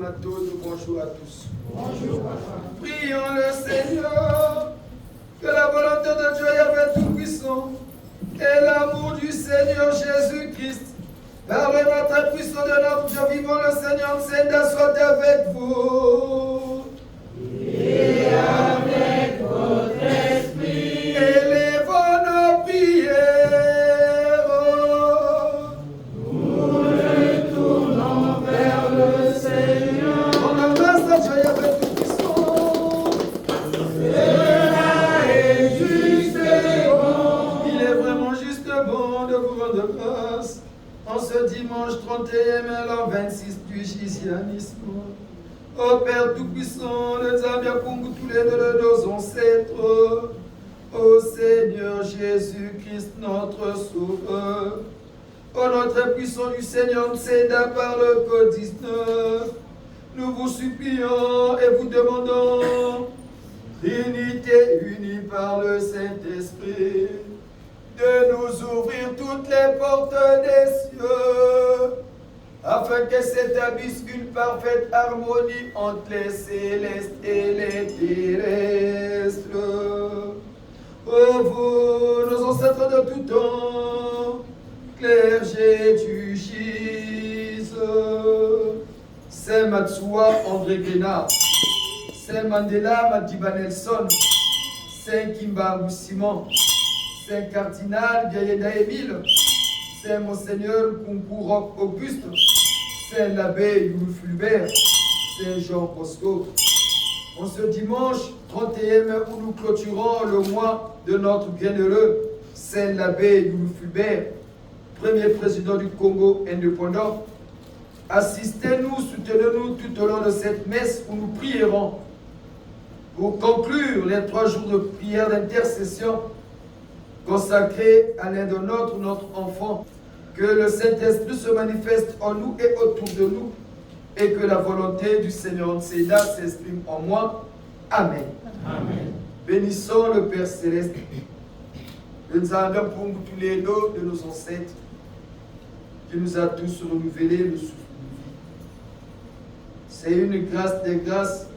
Mathilde, bonjour à tous. Bonjour, papa. Prions le Seigneur, que la volonté de Dieu Yahvé Tout-Puissant et l'amour du Seigneur Jésus-Christ, par le notre puissant de notre Dieu vivant, le Seigneur Tsenda, soit avec vous. Et avec votre esprit. Élevons nos prières. Nous retournons vers le Seigneur. On grâce à Dieu Yahvé Tout-Puissant. Cela est juste et bon. Il est vraiment juste bon de vous rendre grâce en ce dimanche 31 l'an 26 du christianisme. Ô Père Tout-Puissant, le Zambia pour tous les deux de nos ancêtres, ô Seigneur Jésus-Christ, notre Sauveur, ô notre puissant du Seigneur Tsenda par le code 19, nous vous supplions et vous demandons, Trinité unie par le Saint-Esprit, de nous ouvrir toutes les portes des cieux, afin que s'établisse une parfaite harmonie entre les célestes et les terrestres. Ô vous, nos ancêtres de tout temps, clergé du Gise, Saint Matsoua André Guénard, Saint Mandela Madiba Nelson, Saint Kimba Simon, Saint Cardinal Gaïeda Émile, Saint Monseigneur Kunkurok Auguste, Saint l'abbé Louis Fulbert, Saint Jean Bosco. En ce dimanche 31 mai où nous clôturons le mois de notre bienheureux Saint l'abbé Louis Fulbert, premier président du Congo indépendant, assistez-nous, soutenez-nous tout au long de cette messe où nous prierons pour conclure les 3 jours de prière d'intercession consacrés à l'un de notre enfant. Que le Saint-Esprit se manifeste en nous et autour de nous et que la volonté du Seigneur Tsenda s'exprime en moi. Amen. Amen. Bénissons le Père Céleste, le Nzamba pour tous les noms de nos ancêtres, qui nous a tous renouvelé le souffle de vie. C'est une grâce des grâces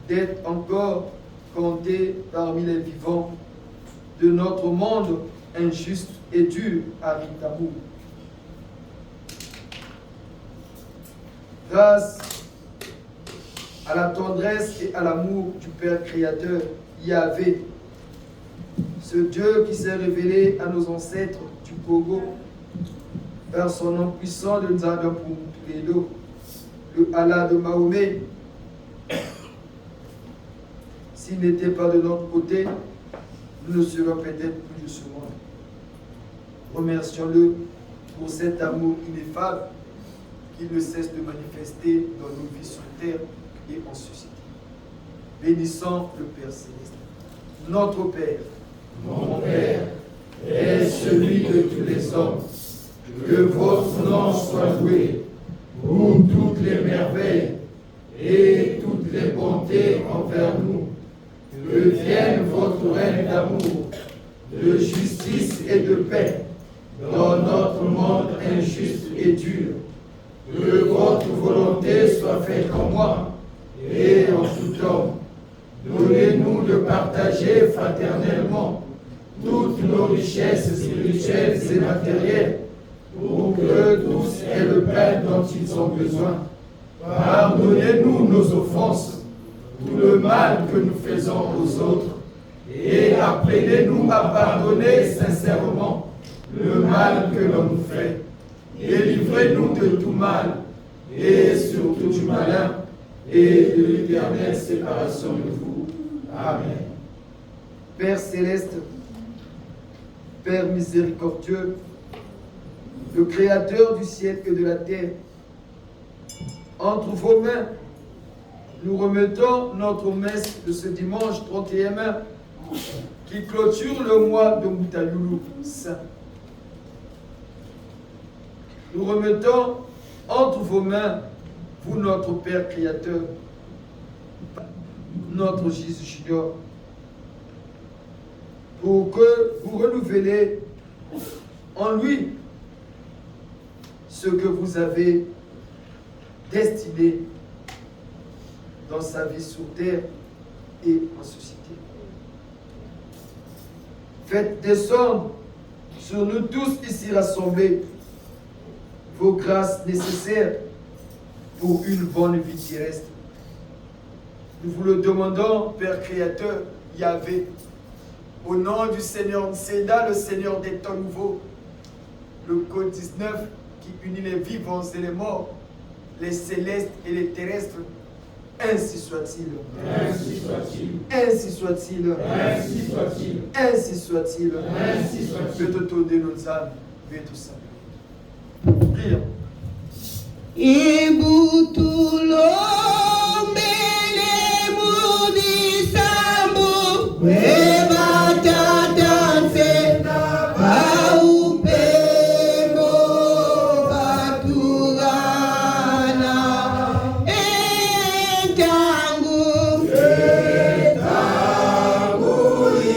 d'être encore compté parmi les vivants de notre monde injuste et dur à d'amour. Grâce à la tendresse et à l'amour du Père Créateur, Yahvé, ce Dieu qui s'est révélé à nos ancêtres du Congo par son nom puissant de Nzamba pour tous les dos, le Allah de Mahomet. S'il n'était pas de notre côté, nous ne serions peut-être plus de ce monde. Remercions-le pour cet amour ineffable qui ne cesse de manifester dans nos vies sur terre et en société. Bénissons le Père Céleste. Notre Père, Mon Père est celui de tous les hommes. Que votre nom soit loué pour toutes les merveilles et toutes les bontés envers nous. Que vienne votre règne d'amour, de justice et de paix dans notre monde injuste et dur. Que votre volonté soit faite en moi et en tout homme. Donnez-nous de partager fraternellement toutes nos richesses spirituelles et matérielles pour que tous aient le pain dont ils ont besoin. Pardonnez-nous nos offenses, tout le mal que nous faisons aux autres, et apprenez-nous à pardonner sincèrement le mal que l'on nous fait. Délivrez-nous de tout mal, et surtout du malin, et de l'éternelle séparation de vous. Amen. Père Céleste, Père miséricordieux, le Créateur du ciel et de la terre, entre vos mains, nous remettons notre messe de ce dimanche 31 mai qui clôture le mois de Moutayoulou Saint. Nous remettons entre vos mains, vous notre Père Créateur, notre Jésus Junior, pour que vous renouvelez en lui ce que vous avez destiné dans sa vie sur terre et en société. Faites descendre sur nous tous ici rassemblés vos grâces nécessaires pour une bonne vie terrestre. Nous vous le demandons, Père Créateur, Yahvé, au nom du Seigneur Nseda, le Seigneur des temps nouveaux, le code 19 qui unit les vivants et les morts, les célestes et les terrestres. Ainsi soit-il. Ainsi soit-il. Ainsi soit-il. Ainsi soit-il. Ainsi soit-il. Ainsi soit-il. Faites autour de nos âmes, faites tout ça. Prions. Ibutulo mele mudisambu weba tatanse baupemo batugana entangu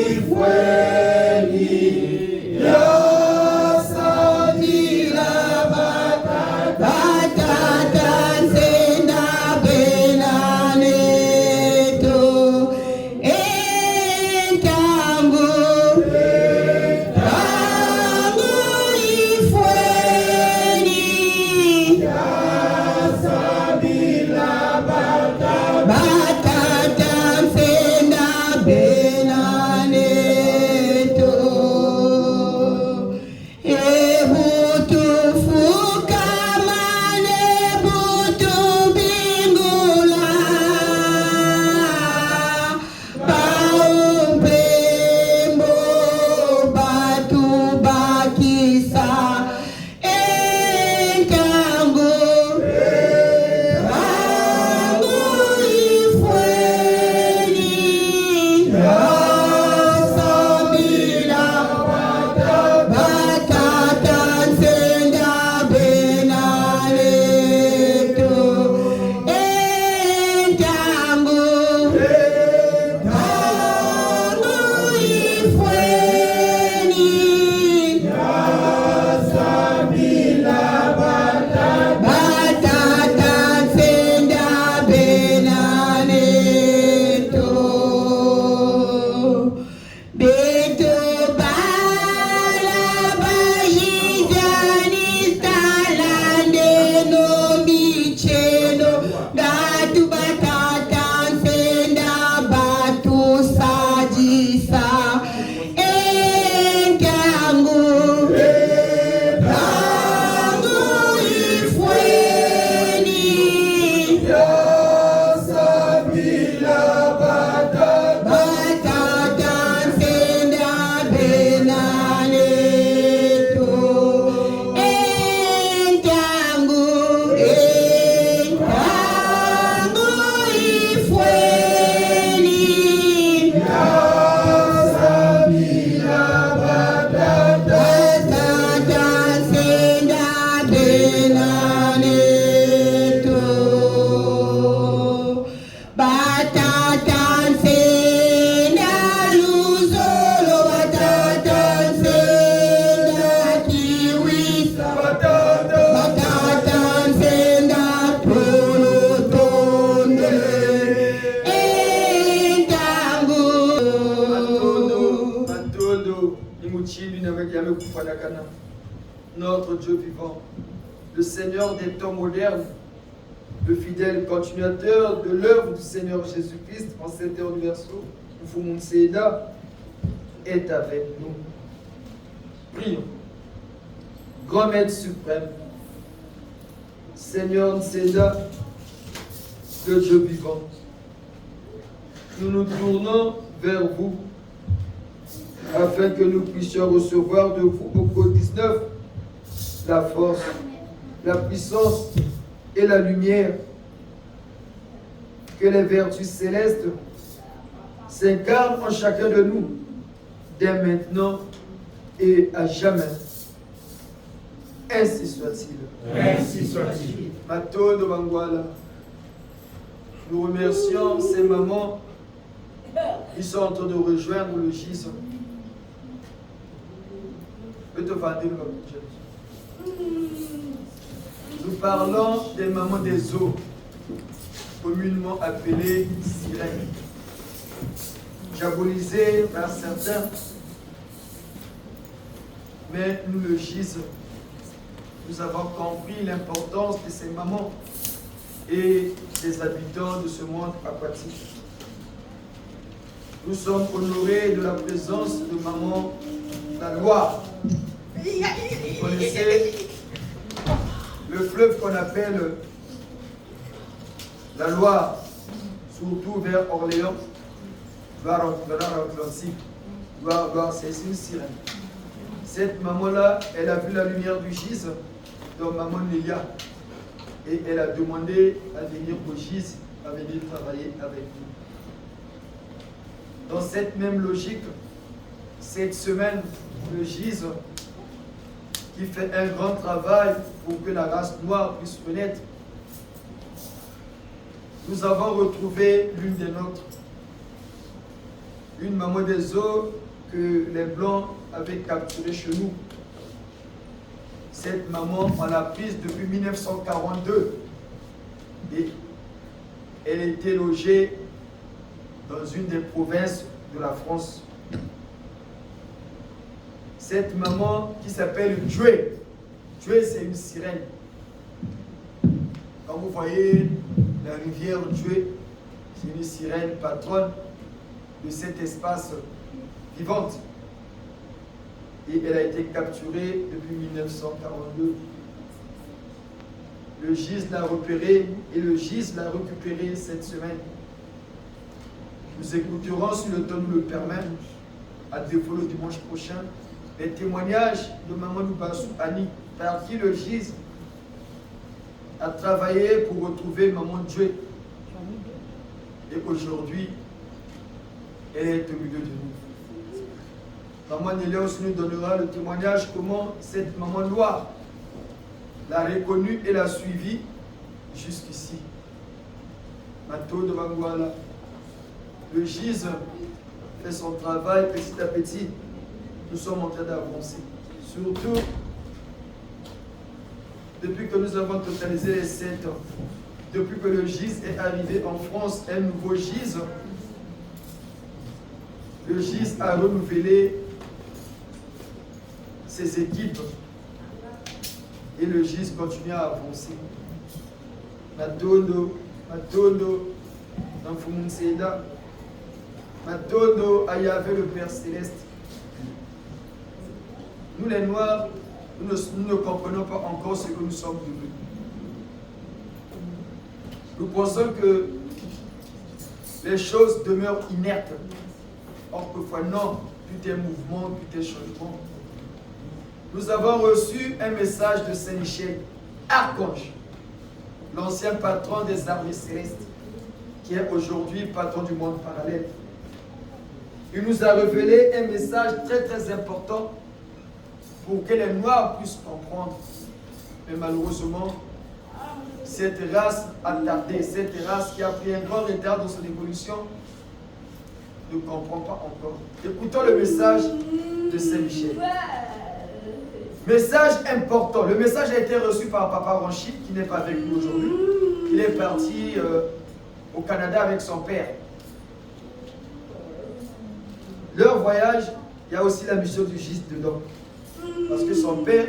ifweni yasadila Notre Dieu vivant, le Seigneur des temps modernes, le fidèle continuateur de l'œuvre du Seigneur Jésus-Christ en cet universel, Mfumu Nseda, est avec nous. Prions. Grand Maître suprême, Seigneur Nseda, le Dieu vivant, nous nous tournons vers vous afin que nous puissions recevoir de vous au code 19 la force, la puissance et la lumière, que les vertus célestes s'incarnent en chacun de nous, dès maintenant et à jamais. Ainsi soit-il. Ainsi soit-il. Matondo Bangwala, nous remercions ces mamans qui sont en train de rejoindre le gisant. Nous parlons des mamans des eaux. communément appelée sirène. Diabolisée par certains, mais nous le gisons. Nous avons compris l'importance de ces mamans et des habitants de ce monde aquatique. Nous sommes honorés de la présence de maman la Loire. Vous connaissez le fleuve qu'on appelle la Loire, surtout vers Orléans, vers l'Atlantique. Loire, c'est une sirène. Cette maman-là, elle a vu la lumière du Gise, donc maman Nélia. Et elle a demandé à venir au Gise, à venir travailler avec nous. Dans cette même logique, cette semaine, le Gise, qui fait un grand travail pour que la race noire puisse renaître, nous avons retrouvé l'une des nôtres, une maman des eaux que les Blancs avaient capturée chez nous. Cette maman, on l'a prise depuis 1942 et elle était logée dans une des provinces de la France. Cette maman qui s'appelle Djoué. Djoué, c'est une sirène. Quand vous voyez la rivière Djoué, c'est une sirène patronne de cet espace vivante. Et elle a été capturée depuis 1942. Le GIS l'a repérée et le GIS l'a récupérée cette semaine. Nous écouterons, si le temps nous le permet, à défaut le dimanche prochain, les témoignages de Maman Loubassou Annie, par qui le GIS a travaillé pour retrouver Maman Djoué. Et aujourd'hui, elle est au milieu de nous. Maman Nélia aussi nous donnera le témoignage comment cette maman Loire l'a reconnue et l'a suivie jusqu'ici. Mato de Banguala. Le GIS fait son travail petit à petit. Nous sommes en train d'avancer. Surtout, depuis que nous avons totalisé les 7 ans, depuis que le GIS est arrivé en France, un nouveau GIS, le GIS a renouvelé ses équipes et le GIS continue à avancer. Matondo, Nanfumunseda, Matondo, Ayave, le Père Céleste. Nous les Noirs, nous ne comprenons pas encore ce que nous sommes devenus. Nous pensons que les choses demeurent inertes. Or, parfois, non, tout est mouvement, tout est changement. Nous avons reçu un message de Saint-Michel, archange, l'ancien patron des armées célestes, qui est aujourd'hui patron du monde parallèle. Il nous a révélé un message très très important pour que les Noirs puissent comprendre. Mais malheureusement, cette race a tardé, cette race qui a pris un grand retard dans son évolution, ne comprend pas encore. Écoutons le message de Saint-Michel. Message important. Le message a été reçu par Papa Ranchi, qui n'est pas avec nous aujourd'hui. Il est parti au Canada avec son père. Leur voyage, il y a aussi la mission du GIS dedans. Parce que son père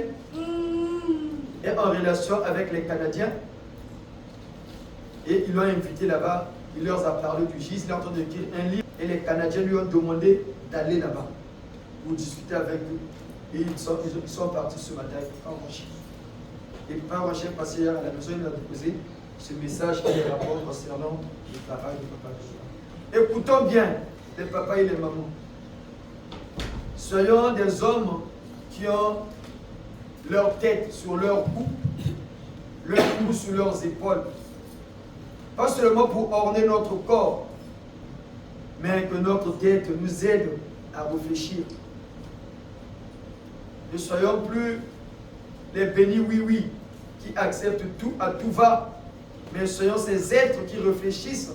est en relation avec les Canadiens. Et ils l'ont invité là-bas. Il leur a parlé du GIS. Il est en train d'écrire un livre. Et les Canadiens lui ont demandé d'aller là-bas pour discuter avec eux. Et ils sont partis ce matin avec Papa Ranchi. Et Papa Ranchi est passé hier à la maison. Il a déposé ce message et les rapports concernant le travail de Papa. Écoutons bien les papas et les mamans. Soyons des hommes qui ont leur tête sur leur cou, leur cou sur leurs épaules. Pas seulement pour orner notre corps, mais que notre tête nous aide à réfléchir. Ne soyons plus les bénis oui-oui qui acceptent tout à tout va, mais soyons ces êtres qui réfléchissent.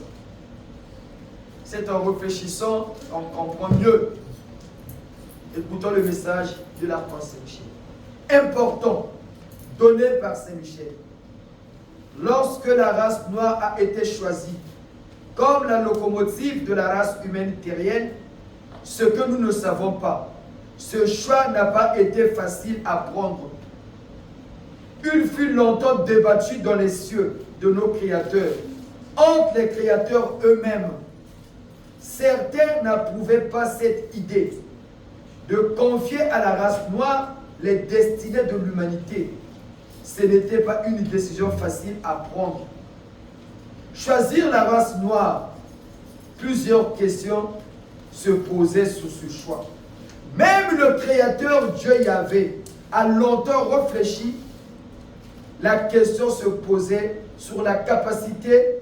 C'est en réfléchissant qu'on comprend mieux. Écoutons le message de l'archange Saint-Michel. Important, donné par Saint-Michel. lorsque la race noire a été choisie comme la locomotive de la race humaine terrienne, ce que nous ne savons pas, ce choix n'a pas été facile à prendre. Il fut longtemps débattu dans les cieux de nos créateurs, entre les créateurs eux-mêmes. Certains n'approuvaient pas cette idée de confier à la race noire les destinées de l'humanité. Ce n'était pas une décision facile à prendre. Choisir la race noire, plusieurs questions se posaient sur ce choix. Même le Créateur Dieu Yahvé a longtemps réfléchi. La question se posait sur la capacité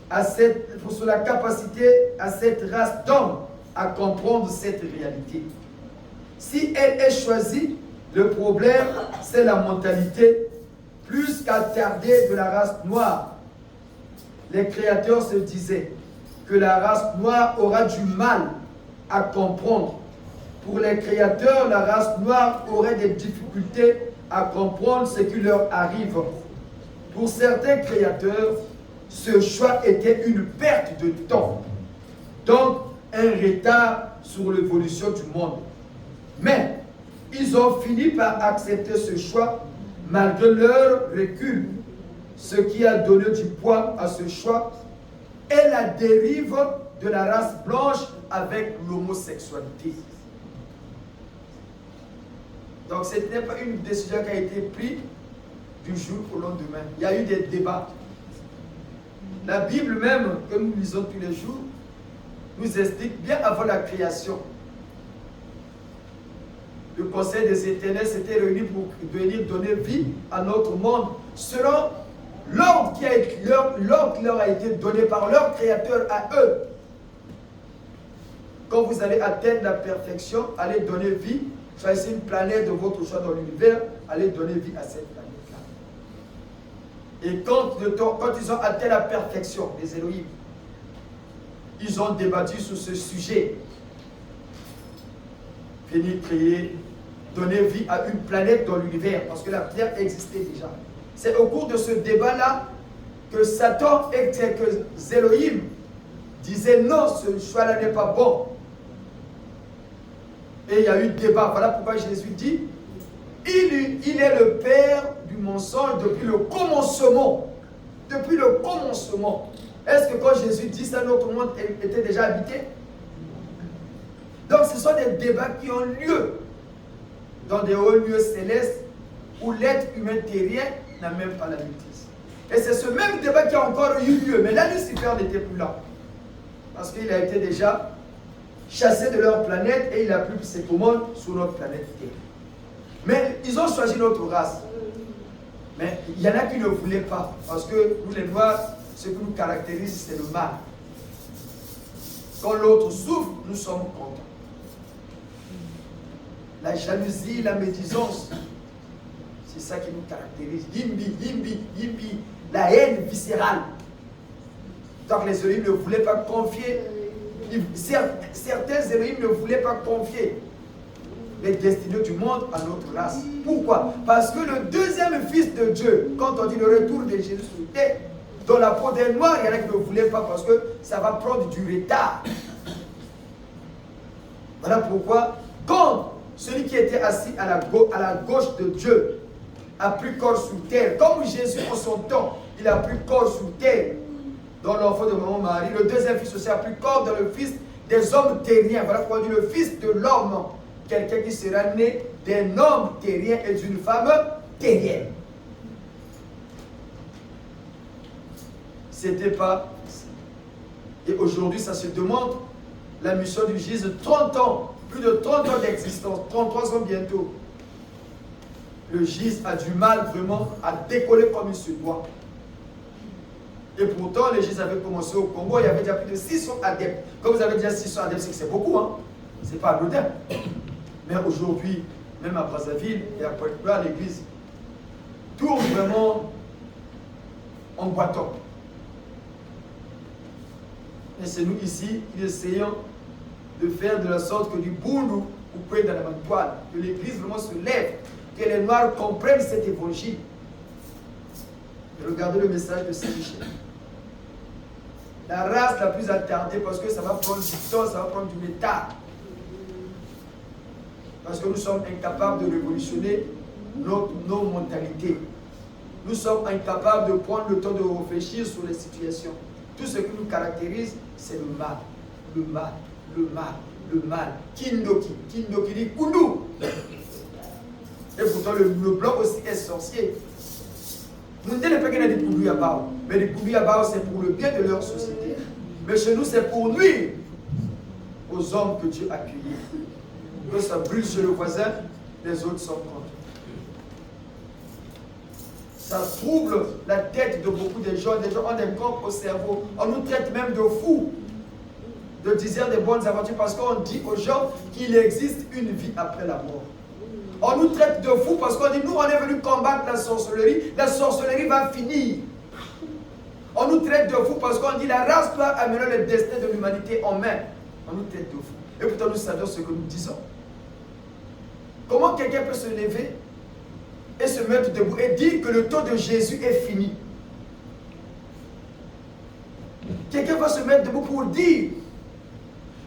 à cette race d'hommes à comprendre cette réalité. Si elle est choisie, le problème, c'est la mentalité, plus qu'attardée de la race noire. Les créateurs se disaient que la race noire aura du mal à comprendre. Pour les créateurs, la race noire aurait des difficultés à comprendre ce qui leur arrive. Pour certains créateurs, ce choix était une perte de temps, donc un retard sur l'évolution du monde. Mais ils ont fini par accepter ce choix malgré leur recul. Ce qui a donné du poids à ce choix est la dérive de la race blanche avec l'homosexualité. Donc ce n'est pas une décision qui a été prise du jour au lendemain. Il y a eu des débats. La Bible même, que nous lisons tous les jours, nous explique bien avant la création. Le Conseil des Éternels s'était réuni pour venir donner vie à notre monde selon l'ordre qui leur a été donné par leur Créateur à eux. Quand vous allez atteindre la perfection, allez donner vie, choisissez une planète de votre choix dans l'univers, allez donner vie à cette planète-là. Et quand ils ont atteint la perfection, les Elohim, ils ont débattu sur ce sujet. Venir créer, donner vie à une planète dans l'univers, parce que la Terre existait déjà. C'est au cours de ce débat-là que Satan et quelques Elohim disaient non, ce choix-là n'est pas bon. Et il y a eu débat. Voilà pourquoi Jésus dit il est le père du mensonge depuis le commencement. Depuis le commencement. Est-ce que quand Jésus dit ça, notre monde était déjà habité? Donc ce sont des débats qui ont lieu dans des hauts lieux célestes où l'être humain terrien n'a même pas la maîtrise. Et c'est ce même débat qui a encore eu lieu. Mais là, Lucifer n'était plus là. Parce qu'il a été déjà chassé de leur planète et il a pris ses commandes sur notre planète Terre. Mais ils ont choisi notre race. Mais il y en a qui ne voulaient pas. Parce que nous, les Noirs, ce qui nous caractérise, c'est le mal. Quand l'autre souffre, nous sommes contents. La jalousie, la médisance, c'est ça qui nous caractérise. Yimbi, la haine viscérale. Donc les Elohim ne voulaient pas confier, certains Elohim ne voulaient pas confier les destinées du monde à notre race. Pourquoi? Parce que le deuxième fils de Dieu, quand on dit le retour de Jésus sur terre, dans la peau des Noirs, il y en a qui ne voulaient pas parce que ça va prendre du retard. Voilà pourquoi, quand celui qui était assis à la gauche de Dieu a pris corps sur terre, comme Jésus en son temps, il a pris corps sur terre dans l'enfant de maman Marie, le deuxième fils aussi a pris corps dans le fils des hommes terriens. Voilà pourquoi on dit le fils de l'homme, quelqu'un qui sera né d'un homme terrien et d'une femme terrienne. C'était pas. Et aujourd'hui, ça se demande la mission du Jésus, 30 ans, plus de 30 ans d'existence, 33 ans bientôt. Le GIS a du mal vraiment à décoller comme il se doit. Et pourtant, le GIS avait commencé au Congo, il y avait déjà plus de 600 adeptes. Comme vous avez déjà 600 adeptes, c'est que c'est beaucoup, hein? C'est pas anodin. Mais aujourd'hui, même à Brazzaville et à Pointe-Noire, l'église tourne vraiment en boitant. Et c'est nous ici qui essayons de faire de la sorte que du boulou ou dans la mantoile, que l'église vraiment se lève, que les Noirs comprennent cet évangile, Et regardez le message de Saint-Michel. La race la plus attardée parce que ça va prendre du temps, ça va prendre du métal. Parce que nous sommes incapables de révolutionner nos mentalités. Nous sommes incapables de prendre le temps de réfléchir sur les situations. Tout ce qui nous caractérise, c'est le mal. Le mal, le mal, le mal. Kindoki, Kindoki dit Kundu. Et pourtant, le blanc aussi est sorcier. Nous ne disons pas qu'il y a des Kundu à Bao. Mais les Kundu à Bao, c'est pour le bien de leur société. Mais chez nous, c'est pour nuire aux hommes que Dieu a accueillis. Que ça brûle chez le voisin, les autres sont contre. Ça trouble la tête de beaucoup de gens. Des gens ont des crampes au cerveau. On nous traite même de fous, de diseurs des bonnes aventures, parce qu'on dit aux gens qu'il existe une vie après la mort. On nous traite de fous parce qu'on dit, nous, on est venus combattre la sorcellerie va finir. On nous traite de fous parce qu'on dit, la race doit amener le destin de l'humanité en main. On nous traite de fous. Et pourtant, nous savons ce que nous disons. Comment quelqu'un peut se lever et se mettre debout et dire que le temps de Jésus est fini? Quelqu'un va se mettre debout pour dire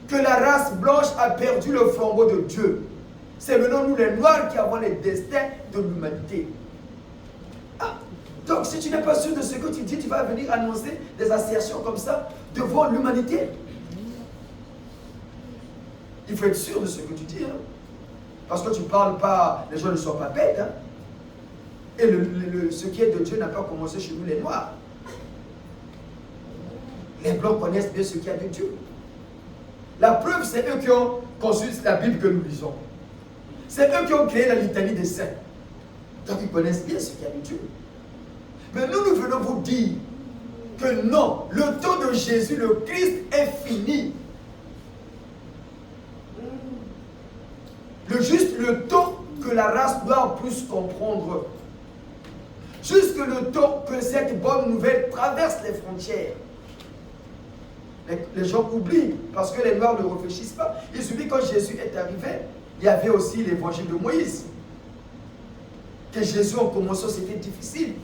que la race blanche a perdu le flambeau de Dieu. C'est maintenant nous les noirs qui avons les destins de l'humanité. Ah, donc si tu n'es pas sûr de ce que tu dis, tu vas venir annoncer des assertions comme ça devant l'humanité. Il faut être sûr de ce que tu dis. Hein? Parce que tu ne parles pas, les gens ne sont pas bêtes. Hein? Et ce qui est de Dieu n'a pas commencé chez nous les noirs. Les blancs connaissent bien ce qu'il y a de Dieu. La preuve, c'est eux qui ont conçu la Bible que nous lisons. C'est eux qui ont créé la litanie des saints. Donc ils connaissent bien ce qu'il y a de Dieu. Mais nous venons vous dire que non, le temps de Jésus, le Christ, est fini. Juste le temps que la race doit plus comprendre. Jusque le temps que cette bonne nouvelle traverse les frontières. Les gens oublient, parce que les Noirs ne réfléchissent pas. Ils oublient quand Jésus est arrivé, il y avait aussi l'évangile de Moïse. Que Jésus en commençant, c'était difficile.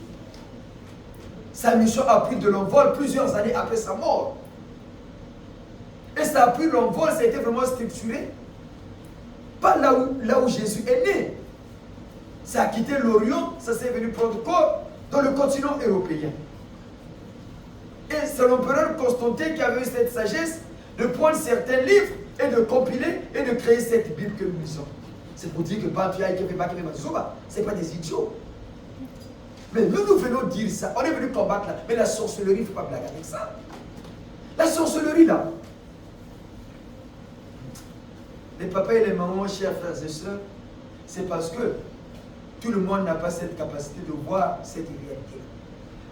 Sa mission a pris de l'envol plusieurs années après sa mort. Et ça a pris l'envol, ça a été vraiment structuré. Pas là où Jésus est né. Ça a quitté l'Orient, ça s'est venu prendre corps dans le continent européen. Et c'est l'empereur Constantin qui avait eu cette sagesse de prendre certains livres et de compiler et de créer cette Bible que nous lisons. C'est pour dire que ce n'est pas des idiots. Mais nous venons dire ça. On est venu combattre là. Mais la sorcellerie, il ne faut pas blaguer avec ça. La sorcellerie là. Les papas et les mamans, chers frères et sœurs, c'est parce que tout le monde n'a pas cette capacité de voir cette réalité.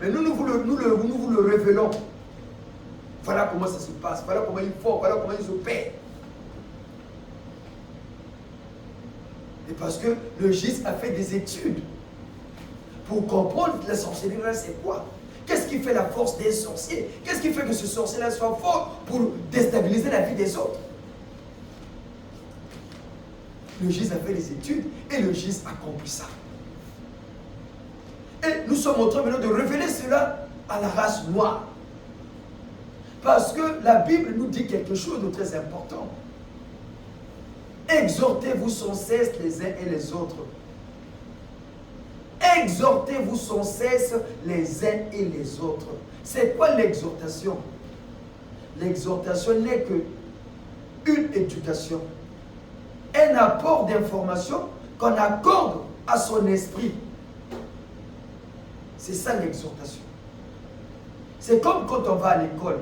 Mais nous vous le révélons. Voilà comment ça se passe, voilà comment ils font, voilà comment ils opèrent. Et parce que le GIS a fait des études pour comprendre la sorcellerie, c'est quoi? Qu'est-ce qui fait la force des sorciers? Qu'est-ce qui fait que ce sorcier-là soit fort pour déstabiliser la vie des autres? Le GIS a fait des études et le GIS a compris ça. Et nous sommes en train maintenant de révéler cela à la race noire. Parce que la Bible nous dit quelque chose de très important. Exhortez-vous sans cesse les uns et les autres. Exhortez-vous sans cesse les uns et les autres. C'est quoi l'exhortation? L'exhortation n'est qu'une éducation. Un apport d'information qu'on accorde à son esprit. C'est ça l'exhortation. C'est comme quand on va à l'école.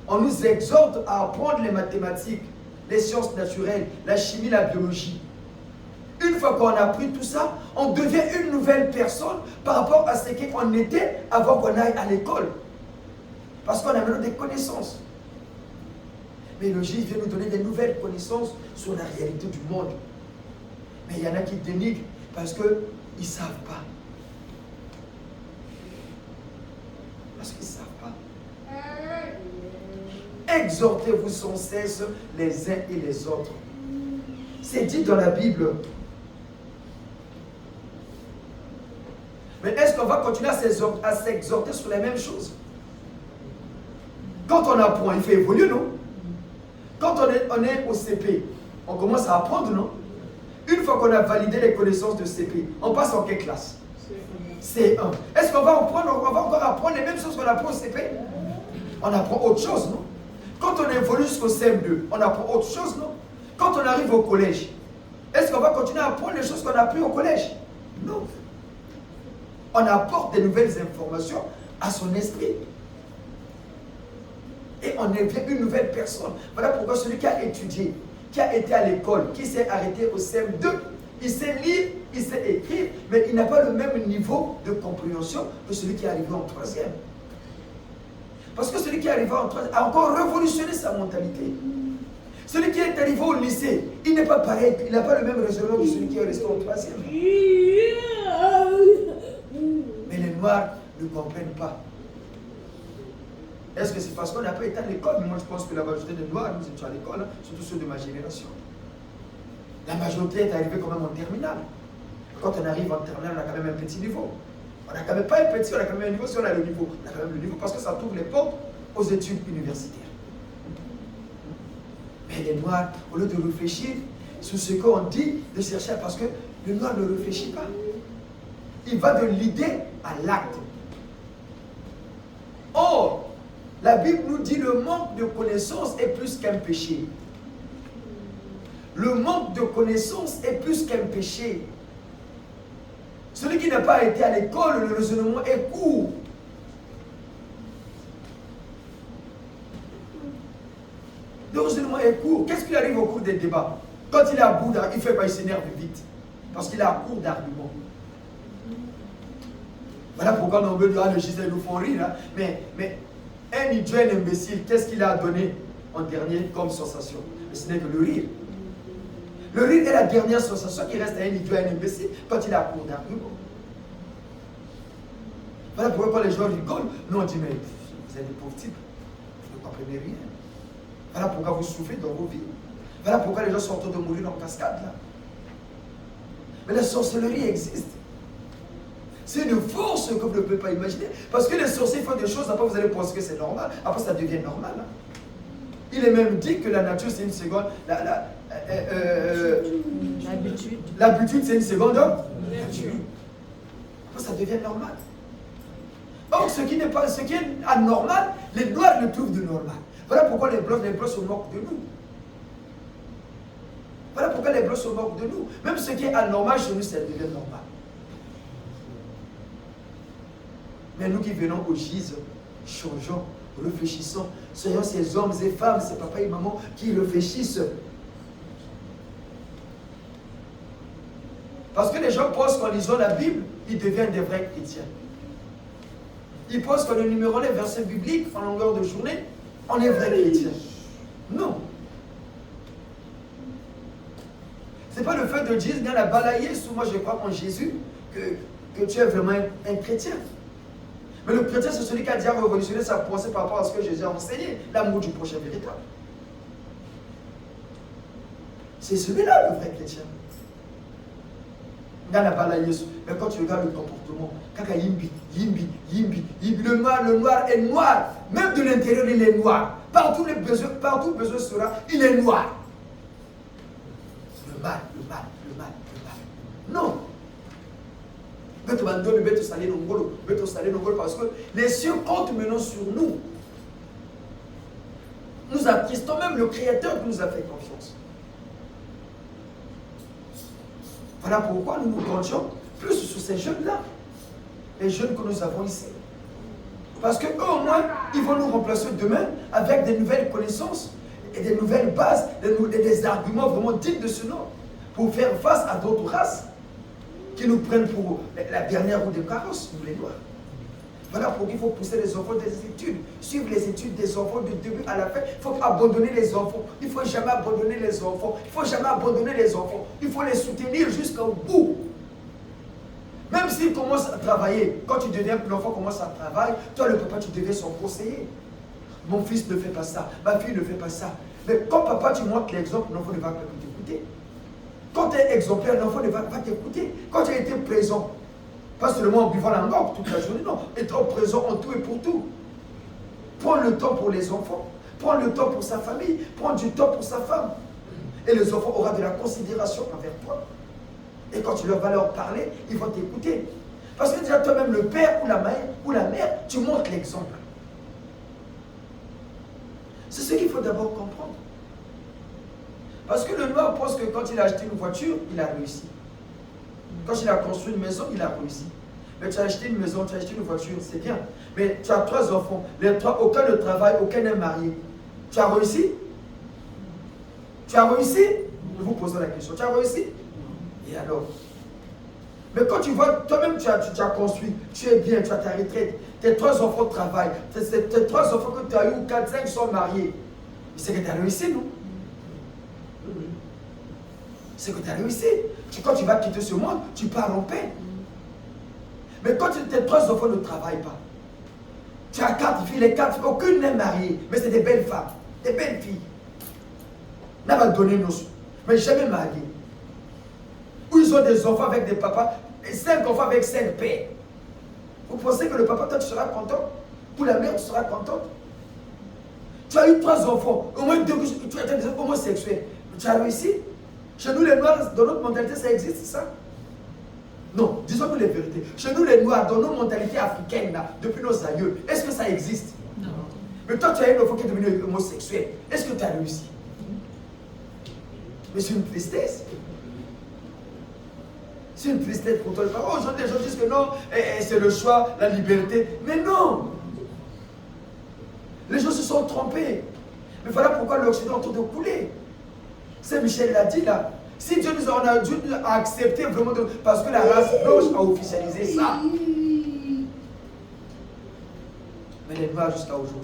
On nous exhorte à apprendre les mathématiques, les sciences naturelles, la chimie, la biologie. Une fois qu'on a appris tout ça, on devient une nouvelle personne par rapport à ce qu'on était avant qu'on aille à l'école. Parce qu'on a maintenant des connaissances. Mais le GIS vient nous donner des nouvelles connaissances sur la réalité du monde. Mais il y en a qui dénigrent parce qu'ils ne savent pas. Parce qu'ils ne savent pas. Exhortez-vous sans cesse les uns et les autres. C'est dit dans la Bible. Mais est-ce qu'on qu'on va continuer à s'exhorter sur les mêmes choses? Quand on apprend, il fait évoluer, non? Quand on est au CP, on commence à apprendre, non? Une fois qu'on a validé les connaissances de CP, on passe en quelle classe? C1. Est-ce qu'on va encore apprendre les mêmes choses qu'on apprend au CP? On apprend autre chose, non? Quand on évolue jusqu'au CM2, on apprend autre chose, non? Quand on arrive au collège, est-ce qu'on va continuer à apprendre les choses qu'on a appris au collège? Non. On apporte des nouvelles informations à son esprit. Et on devient une nouvelle personne. Voilà pourquoi celui qui a étudié, qui a été à l'école, qui s'est arrêté au CM2, il sait lire, il sait écrire, mais il n'a pas le même niveau de compréhension que celui qui est arrivé en troisième. Parce que celui qui est arrivé en troisième a encore révolutionné sa mentalité. Celui qui est arrivé au lycée, il n'est pas pareil, il n'a pas le même raisonnement que celui qui est resté en troisième. Mais les Noirs ne comprennent pas. Est-ce que c'est parce qu'on n'a pas été à l'école? Moi, je pense que la majorité des Noirs, nous étions à l'école, hein, surtout ceux de ma génération. La majorité est arrivée quand même en terminale. Quand on arrive en terminale, on a quand même un petit niveau. On n'a quand même pas un petit, on a quand même un niveau. Si on a le niveau, on a quand même le niveau parce que ça ouvre les portes aux études universitaires. Mais les Noirs, au lieu de réfléchir sur ce qu'on dit, de chercher, parce que le Noir ne réfléchit pas. Il va de l'idée à l'acte. Or, la Bible nous dit le manque de connaissance est plus qu'un péché. Le manque de connaissance est plus qu'un péché. Celui qui n'a pas été à l'école, le raisonnement est court. Le raisonnement est court. Qu'est-ce qui arrive au cours des débats? Quand il est à bout d'arguments, il fait pas, il s'énerve vite. Parce qu'il est à court d'arguments. Voilà pourquoi on veut dire, le Gisèle nous font rire. Hein. Mais un idiot, un imbécile, qu'est-ce qu'il a donné en dernier comme sensation? Mais ce n'est que le rire. Le rire est la dernière sensation qui reste à un idiot, un imbécile, quand il est à court d'arguments. Voilà pourquoi quand les gens rigolent, nous on dit, mais vous êtes des pauvres types, vous ne comprenez rien. Voilà pourquoi vous souffrez dans vos vies. Voilà pourquoi les gens sont en train de mourir en cascade là. Mais la sorcellerie existe. C'est une force que vous ne pouvez pas imaginer. Parce que les sorciers font des choses, après vous allez penser que c'est normal, après ça devient normal. Hein. Il est même dit que la nature c'est une seconde. L'habitude c'est une seconde nature. Après ça devient normal. Or ce qui est anormal, les Noirs le trouvent de normal. Voilà pourquoi les Blancs se moquent de nous. Voilà pourquoi les Blancs se moquent de nous. Même ce qui est anormal chez nous, ça devient normal. Mais nous qui venons au gîte, changeons, réfléchissons, soyons ces hommes et femmes, ces papas et mamans qui réfléchissent. Parce que les gens pensent qu'en lisant la Bible, ils deviennent des vrais chrétiens. Ils pensent qu'en énumérant les versets bibliques en longueur de journée, on est vrai chrétien. Non. Ce n'est pas le fait de dire, il y a la balayer sous moi, je crois en Jésus, que tu es vraiment un chrétien. Mais le chrétien, c'est celui qui a déjà révolutionné sa pensée par rapport à ce que Jésus a enseigné, l'amour du prochain véritable. C'est celui-là le vrai chrétien. Il y a la balayer sous. Mais quand tu regardes le comportement, kaka yimbi, le noir est noir. Même de l'intérieur, il est noir. Partout besoin sera, il est noir. Le mal. Non. Parce que les cieux comptent maintenant sur nous. Nous attristons même le Créateur qui nous a fait confiance. Voilà pourquoi nous nous comptons plus sur ces jeunes-là. Les jeunes que nous avons ici. Parce qu'eux au moins, ils vont nous remplacer demain avec des nouvelles connaissances et des nouvelles bases, des arguments vraiment dignes de ce nom pour faire face à d'autres races qui nous prennent pour la dernière roue de carrosse, nous les Noirs. Voilà pourquoi il faut pousser les enfants des études, suivre les études des enfants du début à la fin. Il faut abandonner les enfants. Il ne faut jamais abandonner les enfants. Il ne faut jamais abandonner les enfants. Il faut les soutenir jusqu'au bout. Même s'ils commencent à travailler, quand tu deviens l'enfant commence à travailler, toi le papa tu deviens son conseiller. Mon fils ne fait pas ça, ma fille ne fait pas ça. Mais quand papa tu montres l'exemple, l'enfant ne va pas t'écouter. Quand tu es exemplaire, l'enfant ne va pas t'écouter. Quand tu as été présent, Pas seulement en buvant la morgue toute la journée, non. Être présent en tout et pour tout. Prendre le temps pour les enfants. Prendre le temps pour sa famille. Prendre du temps pour sa femme. Et les enfants auront de la considération envers toi. Et quand tu vas leur parler, ils vont t'écouter. Parce que déjà toi-même, le père ou la mère, tu montres l'exemple. C'est ce qu'il faut d'abord comprendre. Parce que le noir pense que quand il a acheté une voiture, il a réussi. Quand il a construit une maison, il a réussi. Mais tu as acheté une maison, tu as acheté une voiture, c'est bien. Mais tu as 3 enfants, les 3, aucun ne travaille, aucun n'est marié. Tu as réussi? Tu as réussi? Je vous pose la question. Tu as réussi? Et alors? Mais quand tu vois, toi-même tu as construit, tu es bien, tu as ta retraite, tes 3 enfants travaillent, tes 3 enfants que tu as eu, ou 4, 5 sont mariés. C'est que tu as réussi, non? C'est que tu as réussi. Quand tu vas quitter ce monde, tu pars en paix. Mais quand tes 3 enfants ne travaillent pas, tu as 4 filles, les 4 filles, aucune n'est mariée, mais c'est des belles femmes, des belles filles. N'a pas donné nos sous, mais jamais mariées. Ou ils ont des enfants avec des papas, et 5 enfants avec 5 pères. Vous pensez que le papa, toi, tu seras content? Ou la mère, tu seras contente? Tu as eu 3 enfants, au moins 2, tu as été des homosexuels. Tu as réussi? Chez nous, les Noirs, dans notre mentalité, ça existe, ça? Non, disons-nous les vérités. Chez nous, les Noirs, dans nos mentalités africaines, là, depuis nos aïeux, est-ce que ça existe? Non. Mais toi, tu as un enfant qui est devenu homosexuel. Est-ce que tu as réussi? Mais c'est une tristesse. C'est une tristesse pour toi. Oh, aujourd'hui, les gens disent que non, c'est le choix, la liberté. Mais non! Les gens se sont trompés. Mais voilà pourquoi l'Occident est en train de couler. C'est Michel l'a dit là. Si Dieu nous a dû accepter vraiment, parce que la race blanche a officialisé ça. Mais les Noirs jusqu'à aujourd'hui,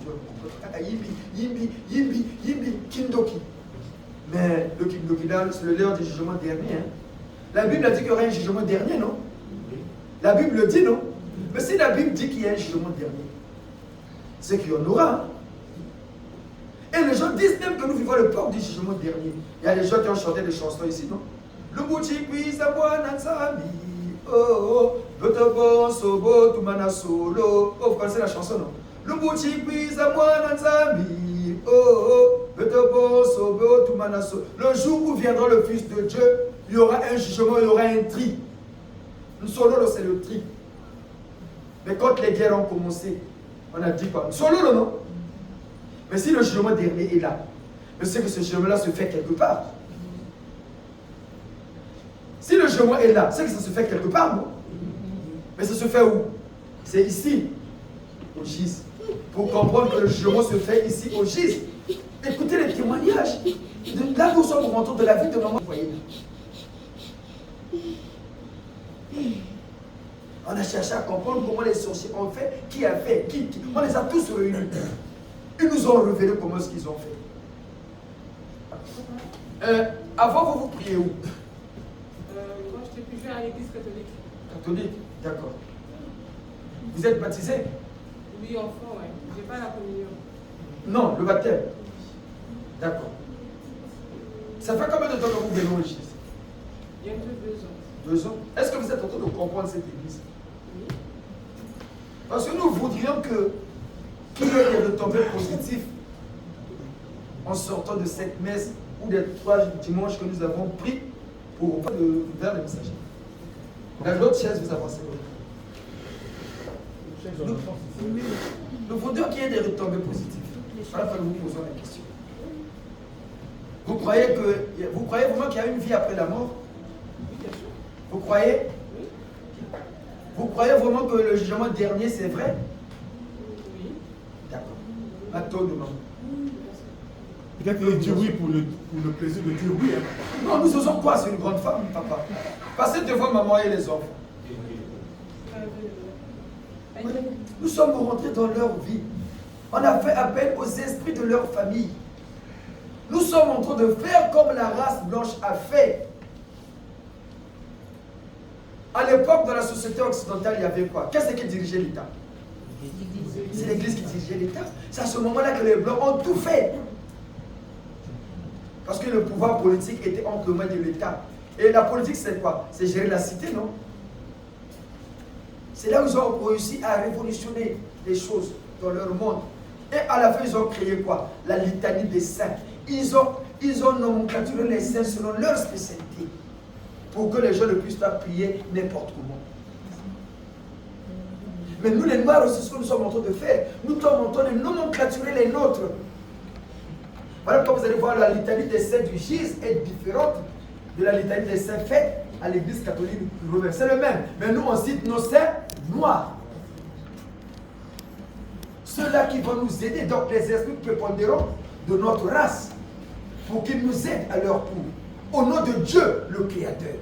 Yimbi, Kindoki. Mais le Kindoki là, c'est l'heure du jugement dernier. Hein. La Bible a dit qu'il y aurait un jugement dernier, non? La Bible le dit, non? Mais si la Bible dit qu'il y a un jugement dernier, c'est qu'il y en aura. Hein. Et les gens disent même que nous vivons le port du jugement dernier. Il y a des gens qui ont chanté des chansons ici, non? Le boutique, oui, ça boit, Nansami. Oh, Botobo, Sobo, Tumana Solo. Oh, vous connaissez la chanson, non? Le boutique, oui, ça boit, Nansami. Oh, Botobo, Sobo, Tumana Solo. Le jour où viendra le Fils de Dieu, il y aura un jugement, il y aura un tri. Le solo, c'est le tri. Mais quand les guerres ont commencé, on a dit quoi? Solo, non? Mais si le jugement dernier est là, je sais que ce jugement-là se fait quelque part. Si le jugement est là, c'est que ça se fait quelque part, non? Mais ça se fait où? C'est ici, au GIS. Pour comprendre que le jugement se fait ici, au GIS. Écoutez les témoignages. Là, nous sommes au retour de la vie de maman. Voyez. On a cherché à comprendre comment les sorciers ont fait, qui a fait, qui. On les a tous réunis. Ils nous ont révélé comment ce qu'ils ont fait. Avant, vous priez où? Moi, j'étais plus jeune à l'église catholique. Catholique, d'accord. Vous êtes baptisé? Oui, enfant, ouais. J'ai pas la communion. Non, le baptême. D'accord. Ça fait combien de temps que vous venez au Jésus? Bientôt 2 ans. 2 ans. Est-ce que vous êtes en train de comprendre cette église? Oui. Parce que nous voudrions qu'il y ait des retombées positives en sortant de cette messe ou des 3 dimanches que nous avons pris pour vers les messagers. Dans l'autre chaise, vous avancez. Nous voudrions qu'il y ait des retombées positives. Voilà que nous vous posons la question. Vous croyez vraiment qu'il y a une vie après la mort? Oui, bien sûr. Vous croyez? Oui. Vous croyez vraiment que le jugement dernier c'est vrai? Oui. D'accord. Maintenant, demain. Peut-être qu'il dit oui pour le plaisir de dire oui. Hein. Non, nous osons quoi? C'est une grande femme, papa. Passez devant maman et les enfants. Nous sommes rentrés dans leur vie. On a fait appel aux esprits de leur famille. Nous sommes en train de faire comme la race blanche a fait. À l'époque, dans la société occidentale, il y avait quoi? Qu'est-ce qui dirigeait l'État? C'est l'Église qui dirigeait l'État. C'est à ce moment-là que les Blancs ont tout fait. Parce que le pouvoir politique était entre les mains de l'État. Et la politique, c'est quoi? C'est gérer la cité, non? C'est là où ils ont réussi à révolutionner les choses dans leur monde. Et à la fin, ils ont créé quoi? La litanie des saints. Ils ont nomenclaturé les saints selon leur spécialité. Pour que les gens ne puissent pas prier n'importe comment. Mais nous, les Noirs, c'est ce que nous sommes en train de faire. Nous sommes en train de nomenclaturer les nôtres. Voilà pourquoi vous allez voir la litanie des saints du GIS est différente de la litanie des saints faite à l'église catholique romaine. C'est le même. Mais nous, on cite nos saints noirs. Ceux-là qui vont nous aider, donc les esprits prépondérants de notre race, pour qu'ils nous aident à leur tour. Au nom de Dieu, le Créateur.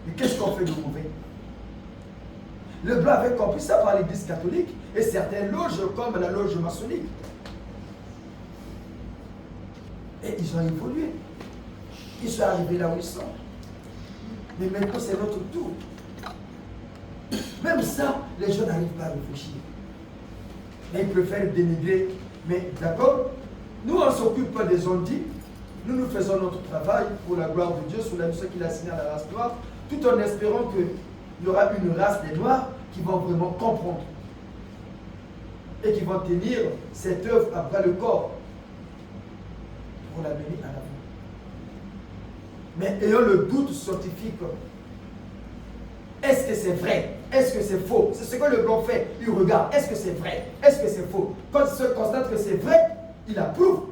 Mais qu'est-ce qu'on fait de mauvais? Le blanc avait compris ça par l'église catholique et certaines loges comme la loge maçonnique. Et ils ont évolué. Ils sont arrivés là où ils sont. Mais maintenant, c'est notre tour. Même ça, les gens n'arrivent pas à réfléchir. Mais ils préfèrent dénigrer. Mais d'accord, nous, on ne s'occupe pas des ondits. Nous faisons notre travail pour la gloire de Dieu, sous la mission qu'il a signée à la race noire, tout en espérant qu'il y aura une race des Noirs qui vont vraiment comprendre et qui vont tenir cette œuvre à bras le corps pour la mener à l'avant. Mais ayant le doute scientifique, est-ce que c'est vrai? Est-ce que c'est faux? C'est ce que le blanc fait. Il regarde, est-ce que c'est vrai? Est-ce que c'est faux? Quand il se constate que c'est vrai, il approuve.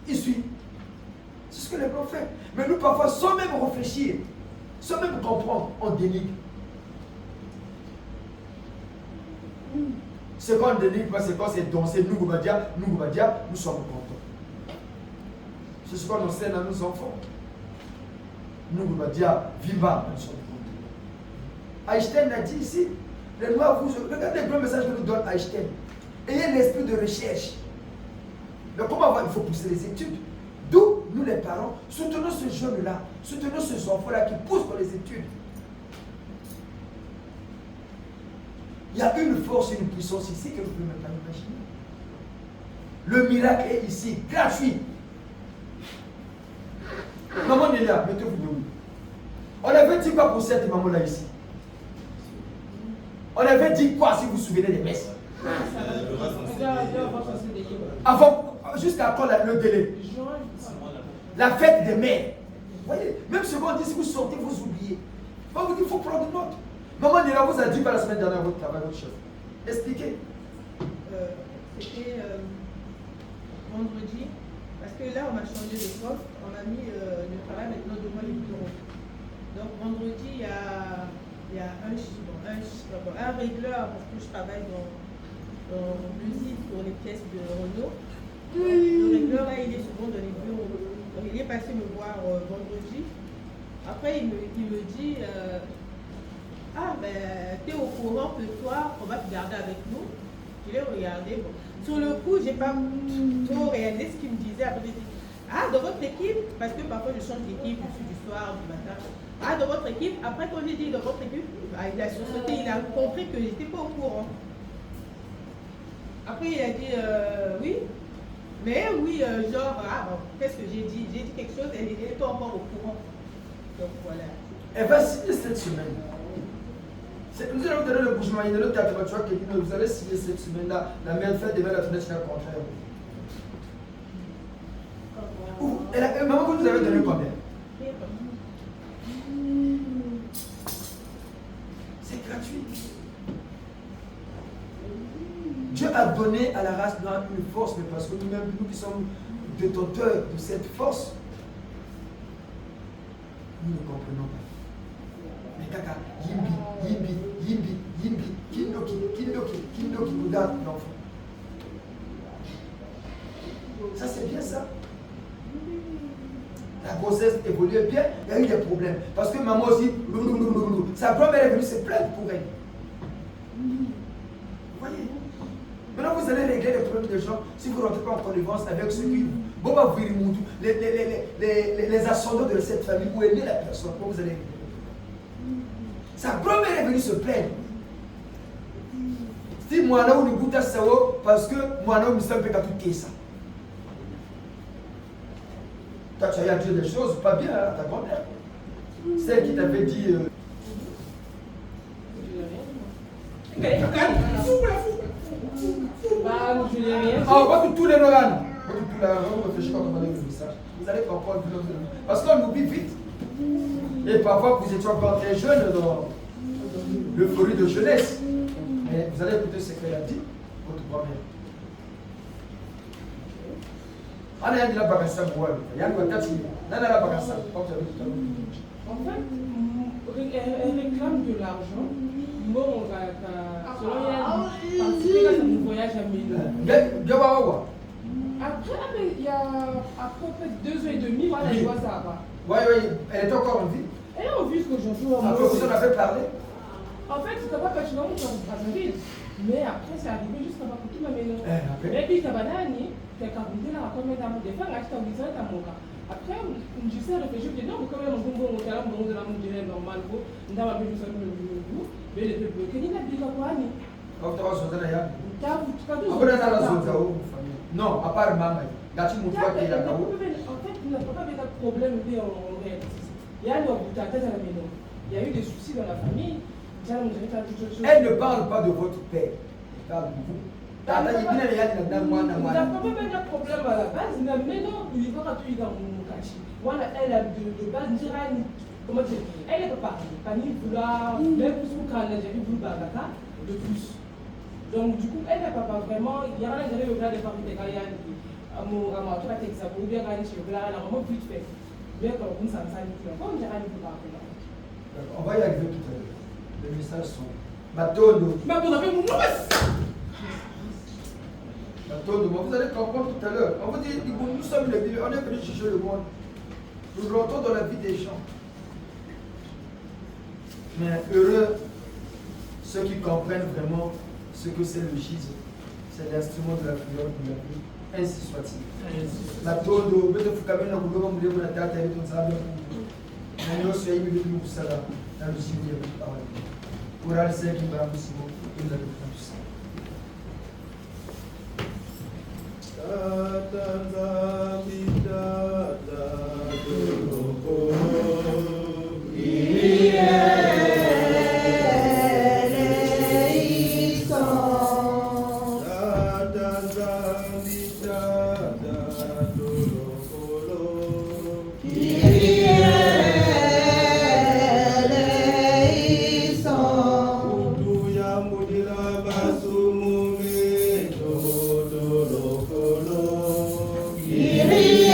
Il suit. C'est ce que le blanc fait. Mais nous, parfois, sans même réfléchir, sans même comprendre, on dénigre. Ce qu'on dénigre, c'est quand c'est danser, nous sommes contents. C'est ce qu'on enseigne à nos enfants. Nous, Vimba, nous sommes contents. Einstein a dit ici, les Noirs, regardez le grand message que nous donne Einstein. Ayez l'esprit de recherche. Mais comment il faut pousser les études? D'où, nous les parents, soutenons ce jeune-là, soutenons ces enfants-là qui poussent pour les études. Il y a une force et une puissance ici que vous ne pouvez même pas imaginer. Le miracle est ici, gratuit. Maman Nélia, mettez-vous debout. On avait dit quoi pour cette maman-là ici? On avait dit quoi si vous vous souvenez des messes? Avant, jusqu'à quand le délai? La fête des mères. Vous voyez, même ce qu'on dit, si vous sortez, vous oubliez. On vous dit, il faut prendre note. Maman Nila vous a dit par la semaine dernière votre travail, votre chef. Expliquez. C'était vendredi, parce que là on a changé de poste, on a mis le travail maintenant devant les bureaux. Donc vendredi, il y a un régleur, parce que je travaille dans l'usine pour les pièces de Renault. Donc, le régleur là, il est souvent dans les bureaux. Donc il est passé me voir vendredi. Après il me dit ah ben t'es au courant que toi on va te garder avec nous. Je l'ai regardé. Bon. Sur le coup, j'ai pas trop réalisé ce qu'il me disait. Après, j'ai dit ah, dans votre équipe, parce que parfois je change d'équipe, je suis du soir, du matin. Ah, dans votre équipe, après quand j'ai dit dans votre équipe, il a sursauté, il a compris que j'étais pas au courant. Après il a dit oui. Mais oui, genre, ah bon, qu'est-ce que j'ai dit? J'ai dit quelque chose, elle était pas encore au courant. Donc voilà. Elle va signer cette semaine. Nous allons donner le bougement, il y a le théâtre, tu vois, que vous allez signer cette semaine-là. La mère fait demain la fenêtre contraire. Maman, vous nous avez donné combien? C'est gratuit. Dieu a donné à la race noire une force, mais parce que nous-mêmes, nous qui sommes détenteurs de cette force, nous ne comprenons pas. Mais kaka, yimbi, kindoki, regarde l'enfant. Ça c'est bien ça. La grossesse évoluait bien, il y a eu des problèmes. Parce que maman aussi, sa grand-mère est venue se plaindre pour elle. Vous voyez? Maintenant vous allez régler les problèmes des gens si vous ne rentrez pas en connivence avec ceux qui... Bon, bah, vous les ascendants de cette famille, où est née la personne, comment vous allez régler? Sa grand-mère est venue se plaindre. Si moi, là, on nous goûte à ça, parce que moi, là, on me semble que tout ça. Toi, tu as dit des choses pas bien à ta grand-mère. Celle qui t'avait dit. Bah, je n'ai rien. Ah, pas tous les Nolan. Réfléchissez quand on va lire le message. Vous allez comprendre. Parce qu'on oublie vite. Et parfois, vous étiez encore très jeune dans l'euphorie de jeunesse. Mais vous allez écouter ce qu'elle a dit, votre grand-mère. Allez, il y a la bagage à boire. Il y a le bagage à boire. En fait, elle réclame de l'argent. Bon, selon elle, participer à son voyage à Milan. Après, il y a à peu près 2 ans et demi, voilà, je vois ça. Oui, elle est encore en vie. Elle est en vie, ce que j'en joue. Après, vous en avez parlé. En fait, c'était pas personnellement sur Brazzaville. Mais après, c'est arrivé jusqu'à Bakutu Mameno. Mais puis, Tabanani, qui a raconté la combien d'amour des femmes, acheté en disant à mon cas. Après, je sais réfléchir, je dis non, quand même, on peut monter à de la mondiale normale, on a vu ça le bout, mais les peuples, qui n'a dit quoi, ni. Non, à part maman. Gâti mon frère qui est là. En fait, il n'a pas avec un problème en réalité. Il y a à la maison. Il y a eu des soucis dans la famille. Elle ne parle pas de votre père. Elle parle de vous. Il n'a pas même un problème à la base, mais maintenant, il va rentrer dans mon cachi. Voilà, elle a de base, comment dire, elle n'est pas partie. Pas ni vouloir, même plus quand elle a déjà vu Bagata, de plus. Donc, du coup, elle n'a pas vraiment, il y a rien de au de famille de Gaïane, à mon ramateur à Texas, ou bien à chez Bla, elle a vraiment vite fait. Bien comme vous, ça ne s'en est pas, on dirait rien de on va y arriver tout à l'heure. Les messages sont. Matondo. Mais vous avez mon nom. Vous allez comprendre tout à l'heure. On vous dit, nous sommes les villes, on est venu juger le monde. Nous rentrons dans la vie des gens. Mais heureux ceux qui comprennent vraiment ce que c'est le gise. C'est l'instrument de la prière de la vie. Ainsi soit-il. La todo, mais il faut quand même la couper comme vous voulez, la tête avec ton sable. Mais nous sommes venus pour ça là. Dans le gise, il y a beaucoup de paroles. Pour aller se qui va vous suivre, il a tout ça. Kyrie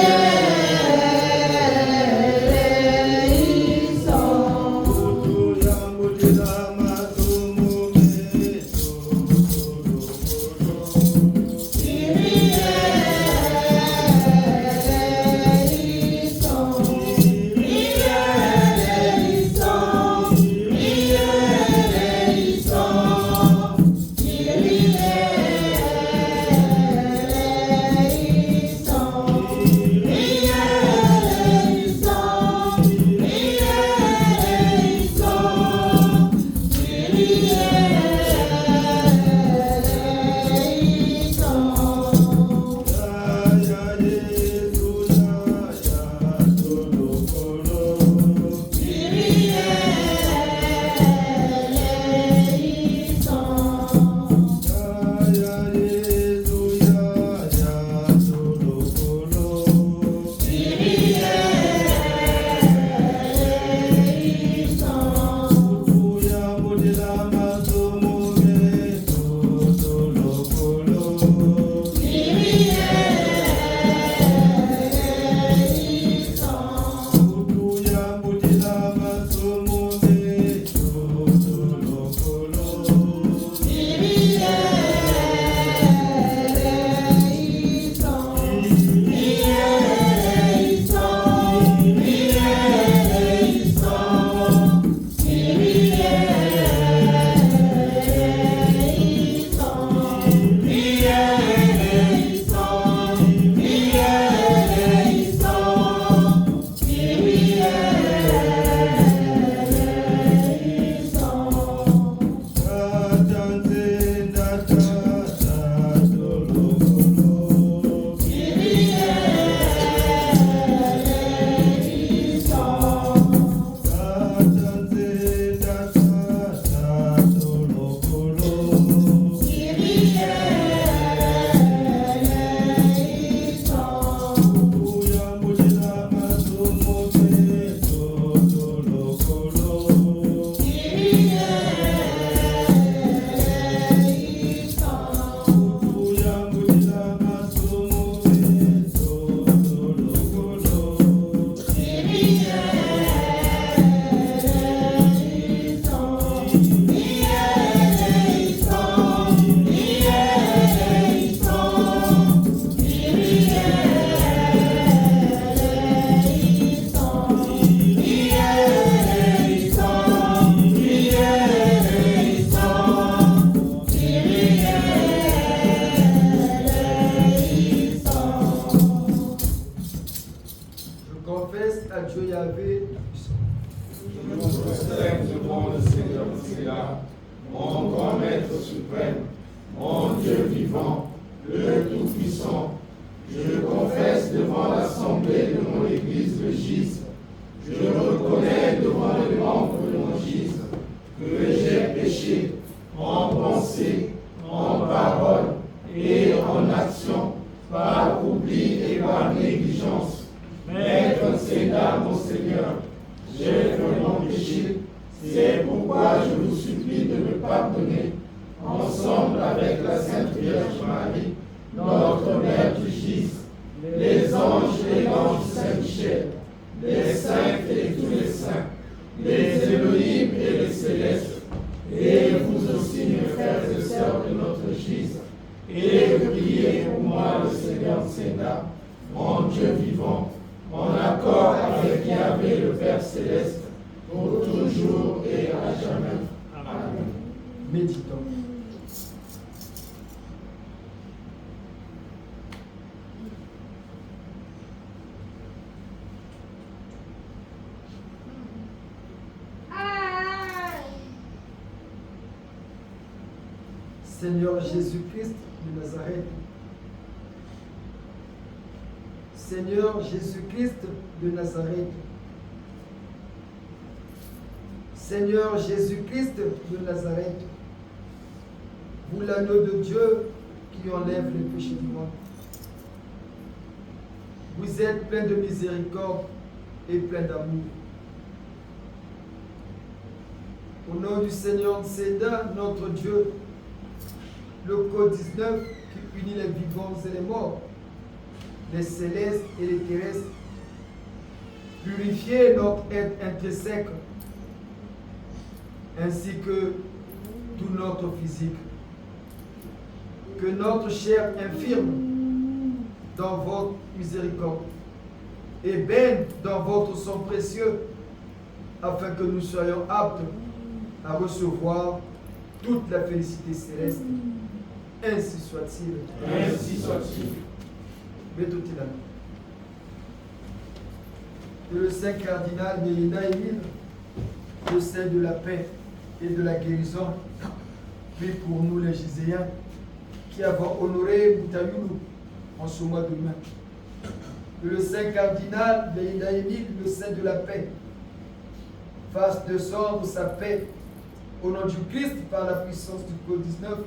C'est pourquoi je vous supplie de me pardonner, ensemble avec la Sainte Vierge Marie, notre Mère du Christ, les anges et l'ange Saint-Michel, les saints et tous les saints, les Élohim et les célestes, et vous aussi, mes frères et sœurs de notre Christ, et priez pour moi, le Seigneur Sénat, mon Dieu vivant, en accord avec Yahvé le Père Céleste, pour toujours et à jamais. Amen. Méditons. Seigneur Jésus-Christ de Nazareth. Seigneur Jésus-Christ de Nazareth. Seigneur Jésus-Christ de Nazareth. Vous l'agneau de Dieu qui enlève les péchés du monde. Vous êtes plein de miséricorde et plein d'amour. Au nom du Seigneur Sénat, notre Dieu, le code 19 qui unit les vivants et les morts, les célestes et les terrestres, purifiez notre être intrinsèque, ainsi que tout notre physique, que notre chair infirme dans votre miséricorde, et baigne dans votre sang précieux, afin que nous soyons aptes à recevoir toute la félicité céleste. Ainsi soit-il. Ainsi soit-il. Mettez-vous là. Et le Saint cardinal Mélina Émile, le Saint de la paix et de la guérison, prie pour nous les Giséens qui avons honoré Moutayoulou en ce mois de mai. Et le Saint cardinal Mélina Émile, le Saint de la paix, fasse descendre sa paix au nom du Christ par la puissance du code 19,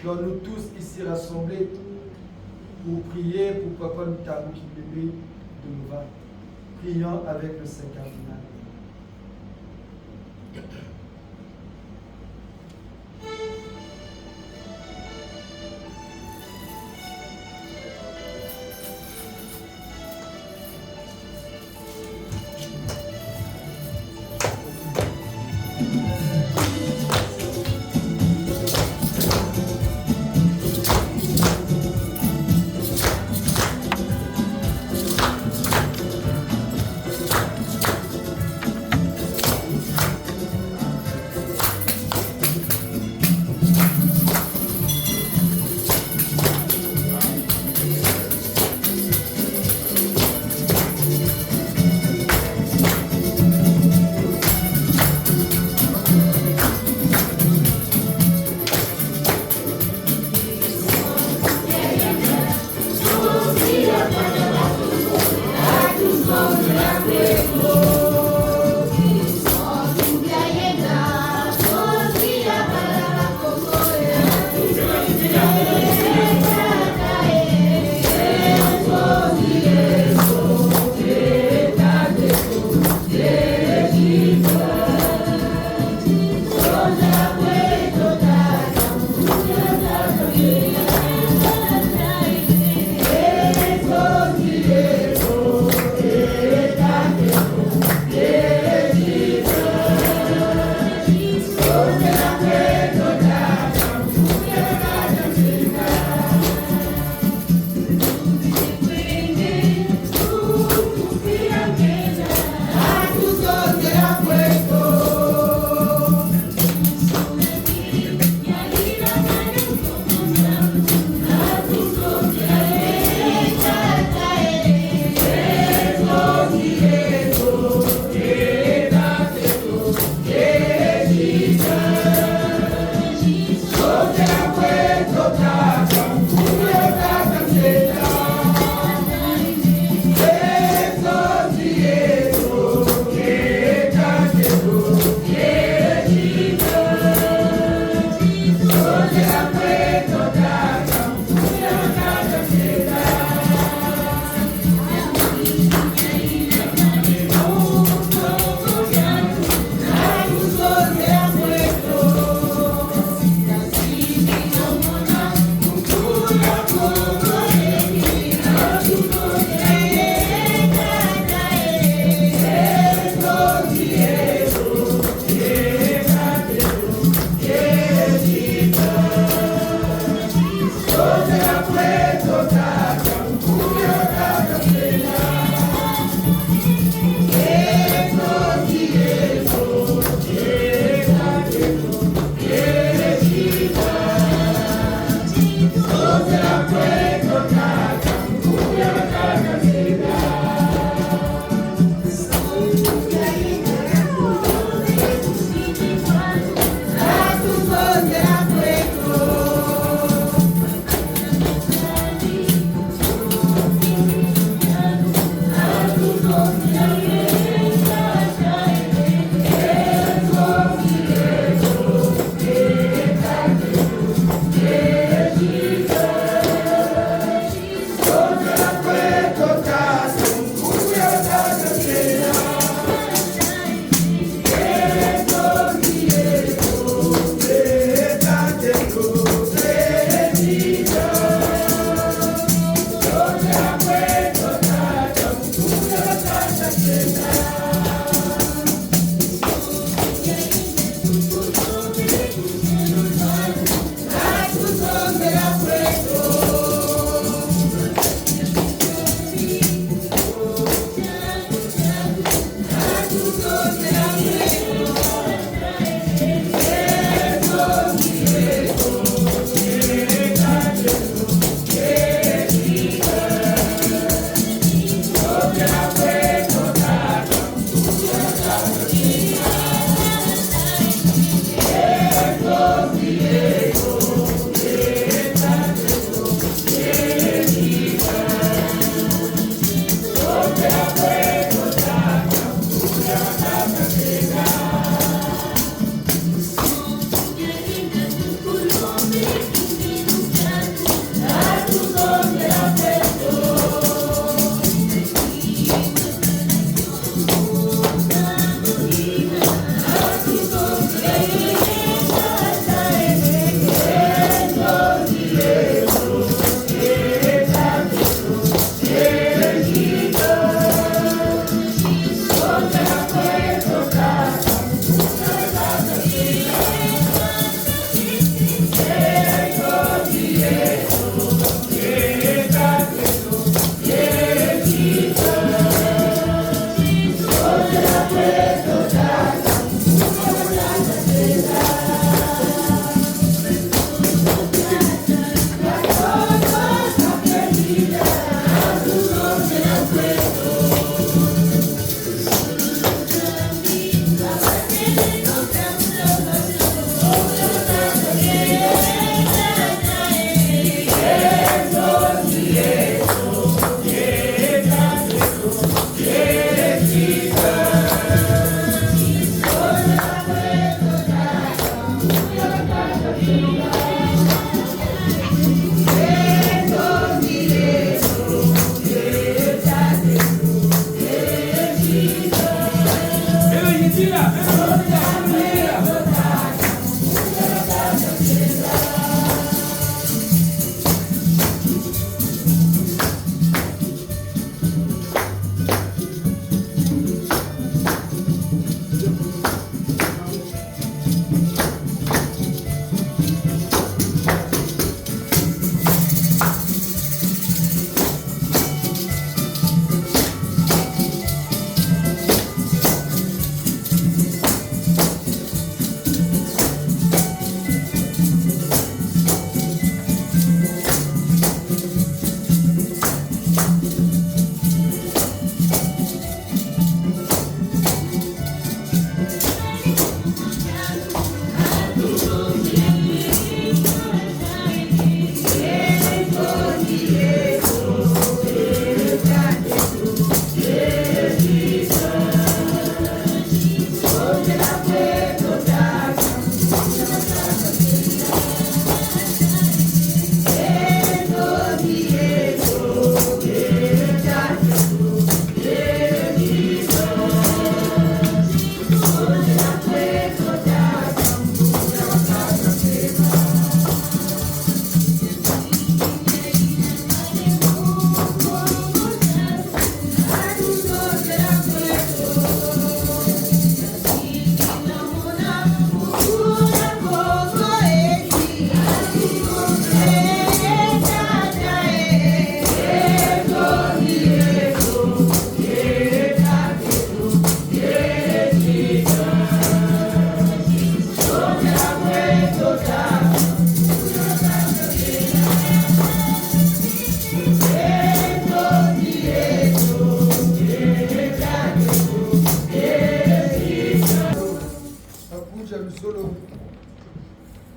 dont nous tous ici rassemblés pour prier pour Papa Mitarou qui bébé de Nova. Prions avec le Saint cardinal.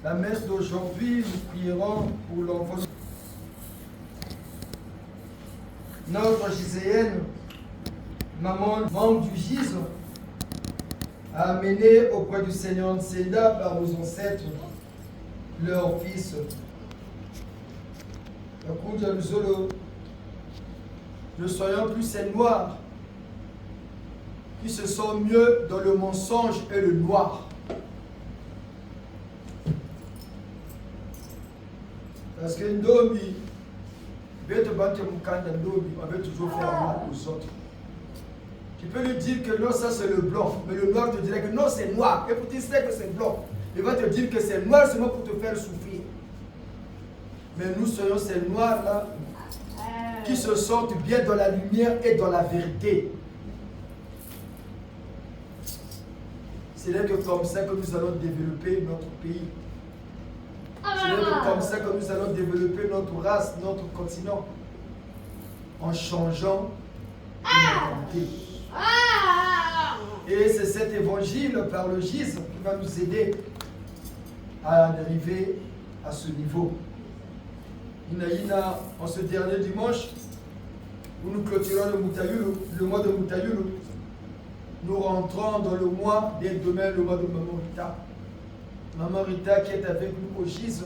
La messe d'aujourd'hui, nous prierons pour l'enfant. Notre giséenne, maman membre du GISE, a amené auprès du Seigneur Nseda par nos ancêtres leur fils. Ne soyons plus ces noirs qui se sentent mieux dans le mensonge et le noir. Parce que Ndomi, on veut toujours faire mal aux autres. Tu peux lui dire que non, ça c'est le blanc, mais le noir te dirait que non, c'est noir. Et pour tu sais que c'est blanc, il va te dire que c'est noir seulement pour te faire souffrir. Mais nous soyons ces noirs-là qui se sentent bien dans la lumière et dans la vérité. C'est là que comme ça que nous allons développer notre pays. C'est comme ça que nous allons développer notre race, notre continent, en changeant de mentalité. Et c'est cet évangile par le GISE qui va nous aider à arriver à ce niveau. En ce dernier dimanche, où nous clôturons le mois de Moutayoulou, nous rentrons dans le mois, dès demain, le mois de Maman Rita. Maman Rita qui est avec nous au GISE,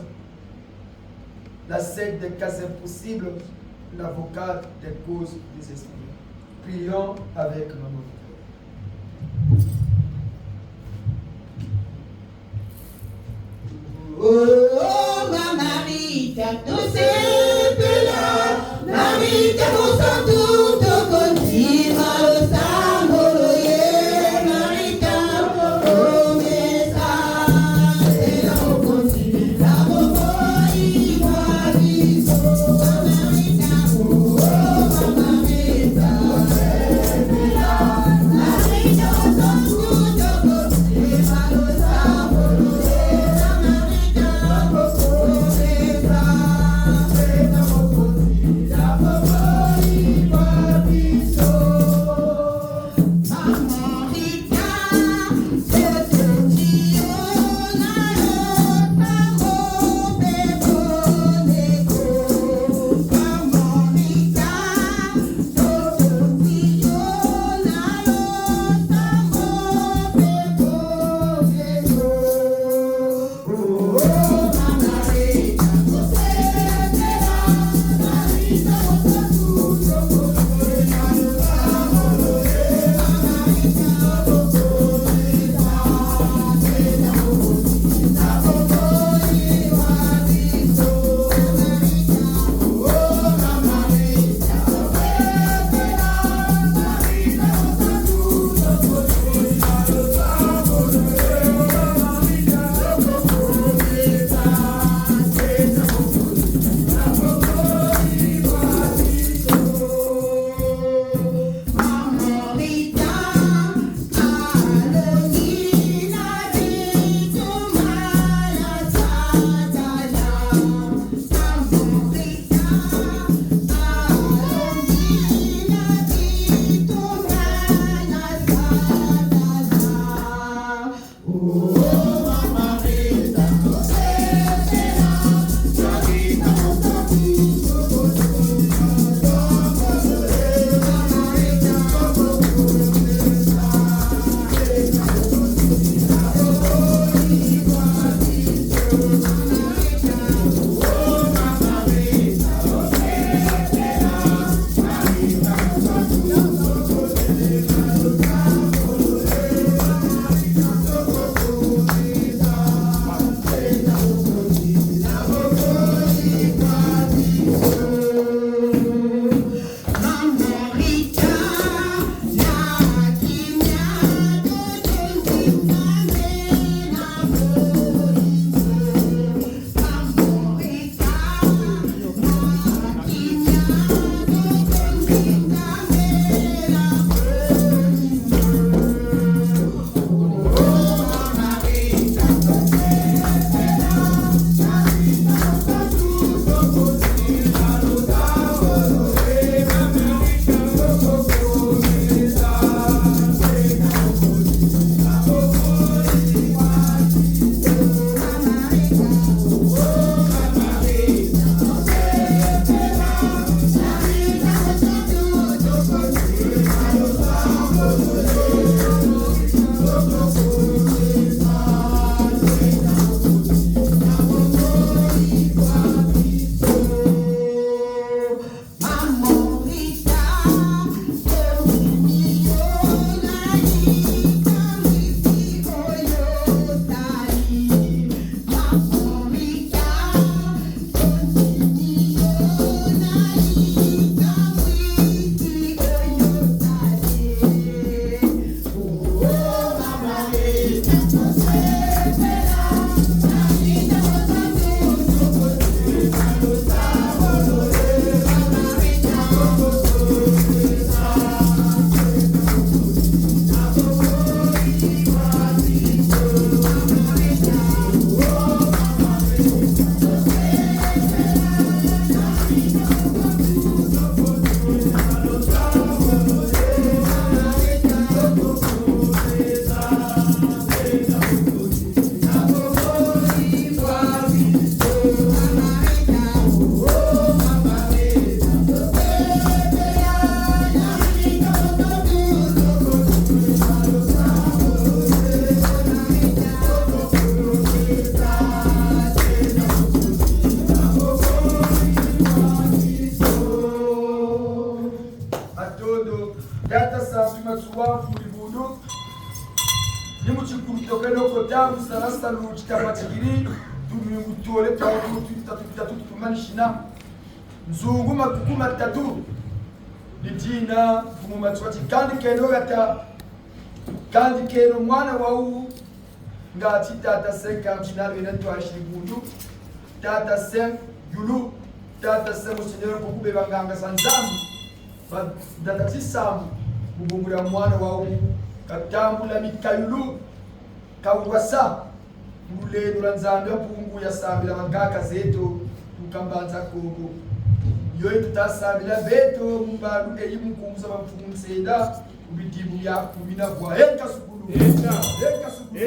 la secte des cas impossibles, l'avocate des causes désespérées. Prions avec Maman Rita. Oh, Maman Rita, tous ces là, Maman Rita, nous sommes tous au continent, au Samoroye, Maman Rita, oh, mais ça, c'est là au continent, là, au Boy, Boy, Maman Rita, oh, Maman Rita, c'est là, Maman Rita, nous sommes tous au continent, au Samoroye. Bye. Nzungu makuku matatu Nijina Fumumatwati kandi keno gata kandi keno mwana wau Ngati tata sen kamchinal Veneto ashirigundu Tata sen yulu Tata sen musenero kukube banganga sanzamu Data tisamu Mubungu ya mwana wau Katambu la mikayulu Kawasa Mule duranzambi ya pungu ya sambi la mangaka zeto Tukambanza kuku Yoy tutasabila beto mbalu eyi mukumza bamfumu seda ubidibu ya kumina kwa eka sukulu eka sukulu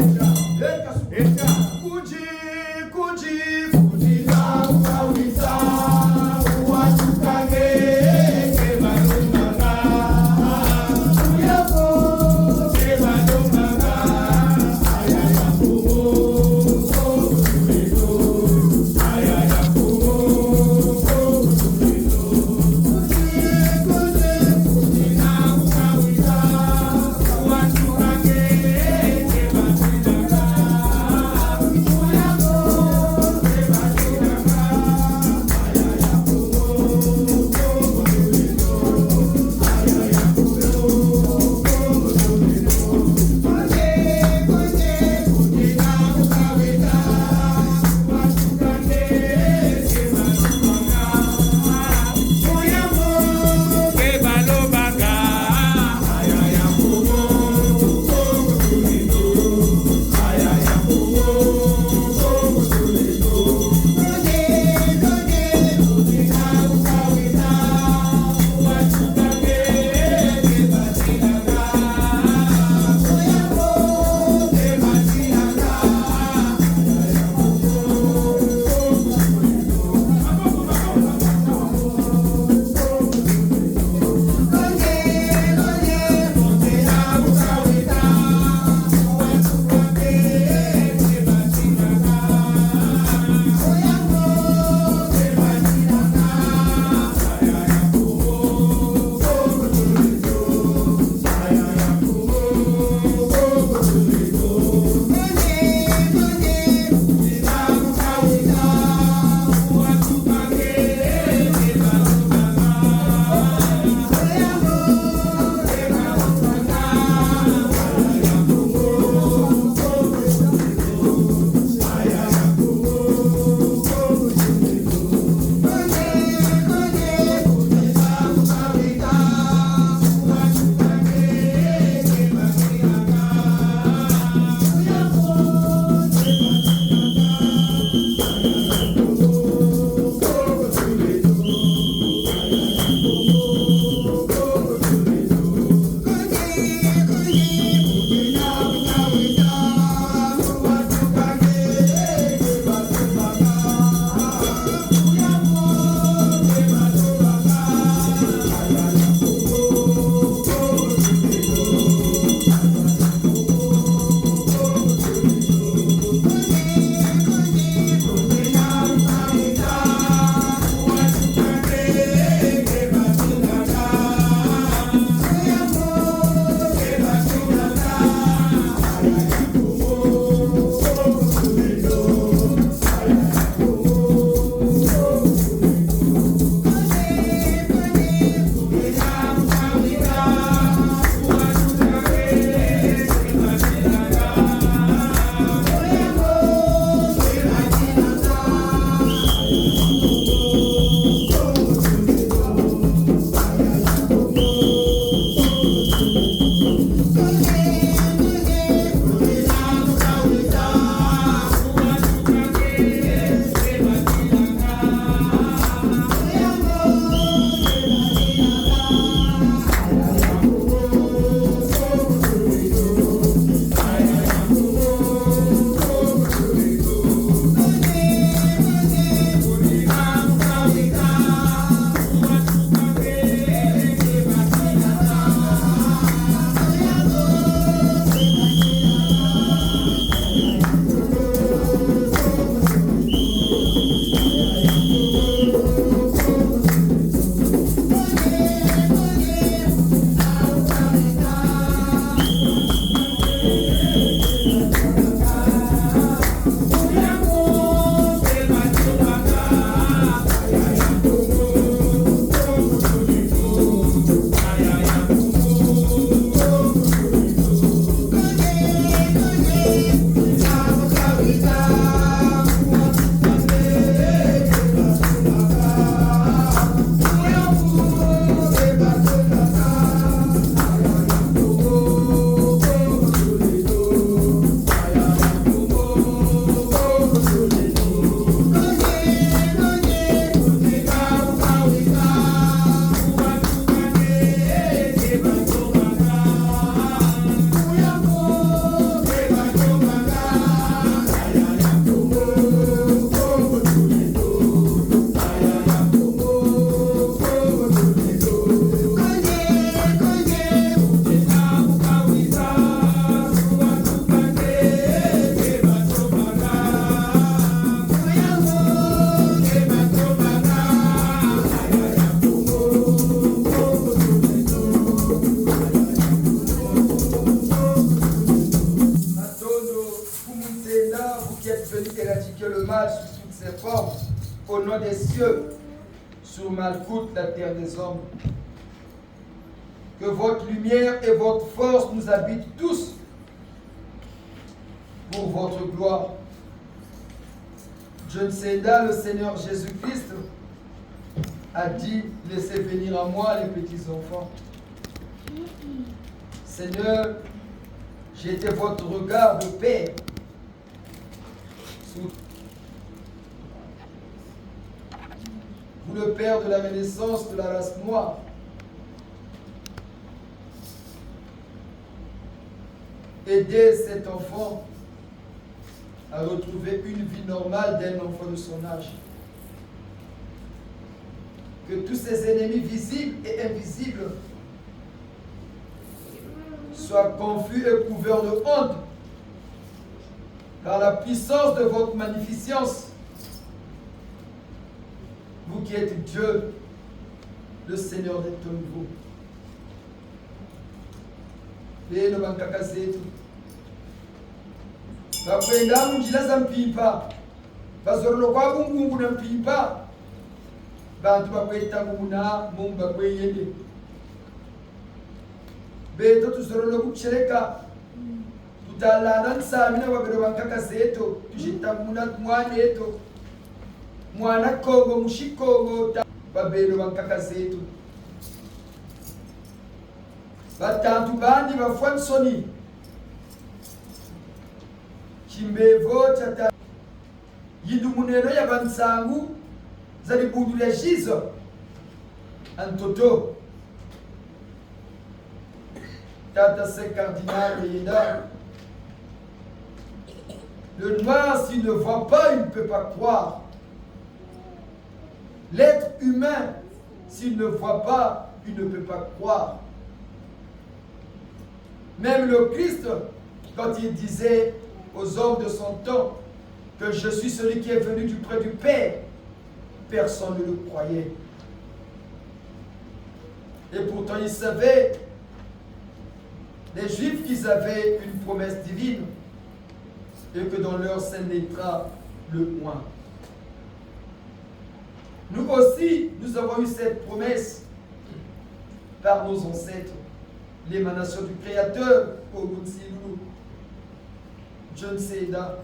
kuji na kawisa watukage kebalumanga yako kebalumanga ayaya kumo ayaya kumo Seigneur, vous qui êtes venu éradiquer le mal sous toutes ses formes, au nom des cieux, sur Malkout, la terre des hommes. Que votre lumière et votre force nous habitent tous pour votre gloire. John Seda, le Seigneur Jésus-Christ, a dit, laissez venir à moi les petits enfants. Seigneur, j'ai été votre regard de paix. Vous, le Père de la renaissance de la race noire, aidez cet enfant à retrouver une vie normale d'un enfant de son âge. Que tous ses ennemis visibles et invisibles soient confus et couverts de honte par la puissance de votre magnificence. Vous qui êtes Dieu, le Seigneur des temps nouveaux. Et le bankakazetu. Bakwenda munjila za mpimpa. Bazorolo kwa kungu na mpimpa. Bantu bakweta muna mumba kweyende. Beto tuzorolo kuchereka. Tutalana nsamina wabero bankakazetu. Tujita muna mwaneto. Mwana Kongo mushikongo babelo bankakazetu. Batantu bandi bafwansoni chimbevo chata yidumuneno ya bansangu zali budule jizo antoto tata se cardinal yenda. Le noir s'il ne voit pas il ne peut pas croire. L'être humain s'il ne voit pas il ne peut pas croire. Même le Christ, quand il disait aux hommes de son temps que je suis celui qui est venu du près du Père, personne ne le croyait. Et pourtant il savait, les Juifs, qu'ils avaient une promesse divine et que dans leur sein naîtra le oint. Nous aussi, nous avons eu cette promesse par nos ancêtres. L'émanation du Créateur, Ogunsilou, John Seda,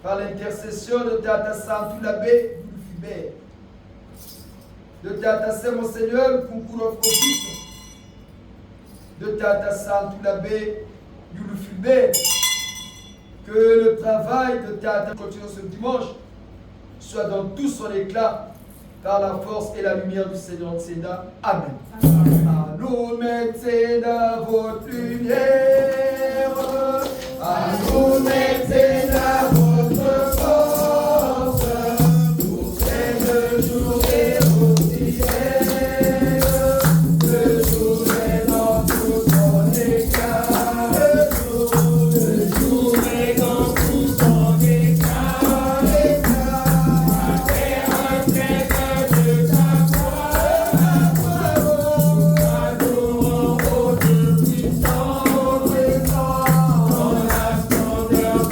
par l'intercession de Tata Santou Labé Yulufibé, de Tata Saint Monseigneur Kunkurov Kofis, de Tata Santou Labé Yulufibé, que le travail de Tata continue ce dimanche soit dans tout son éclat par la force et la lumière du Seigneur Seda. Amen. À nous mettez dans votre lumière, à nous mettez dans votre force, pour que le jour est aussi le jour est dans tout son éclat, le jour est dans tout son éclat. Adorons votre puissance, dans la splendeur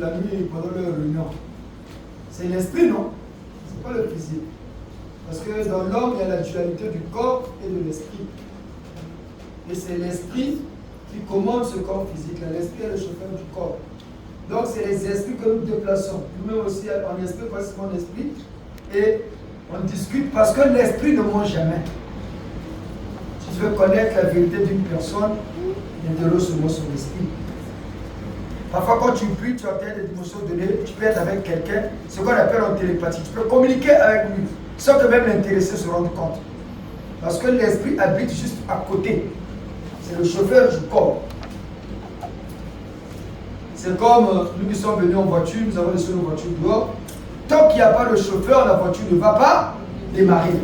la nuit pendant leur réunion. C'est l'esprit, non? C'est pas le physique. Parce que dans l'homme, il y a la dualité du corps et de l'esprit. Et c'est l'esprit qui commande ce corps physique. L'esprit est le chauffeur du corps. Donc c'est les esprits que nous déplaçons. Nous-mêmes aussi en esprit, voici mon esprit. Et on discute parce que l'esprit ne ment jamais. Si tu veux connaître la vérité d'une personne, interroge seulement son esprit. Parfois quand tu pries, tu as des émotions données, tu peux être avec quelqu'un, ce qu'on appelle en télépathie. Tu peux communiquer avec lui, sans que même l'intéressé se rende compte. Parce que l'esprit habite juste à côté. C'est le chauffeur du corps. C'est comme nous qui sommes venus en voiture, nous avons laissé nos voitures dehors. Tant qu'il n'y a pas de chauffeur, la voiture ne va pas démarrer.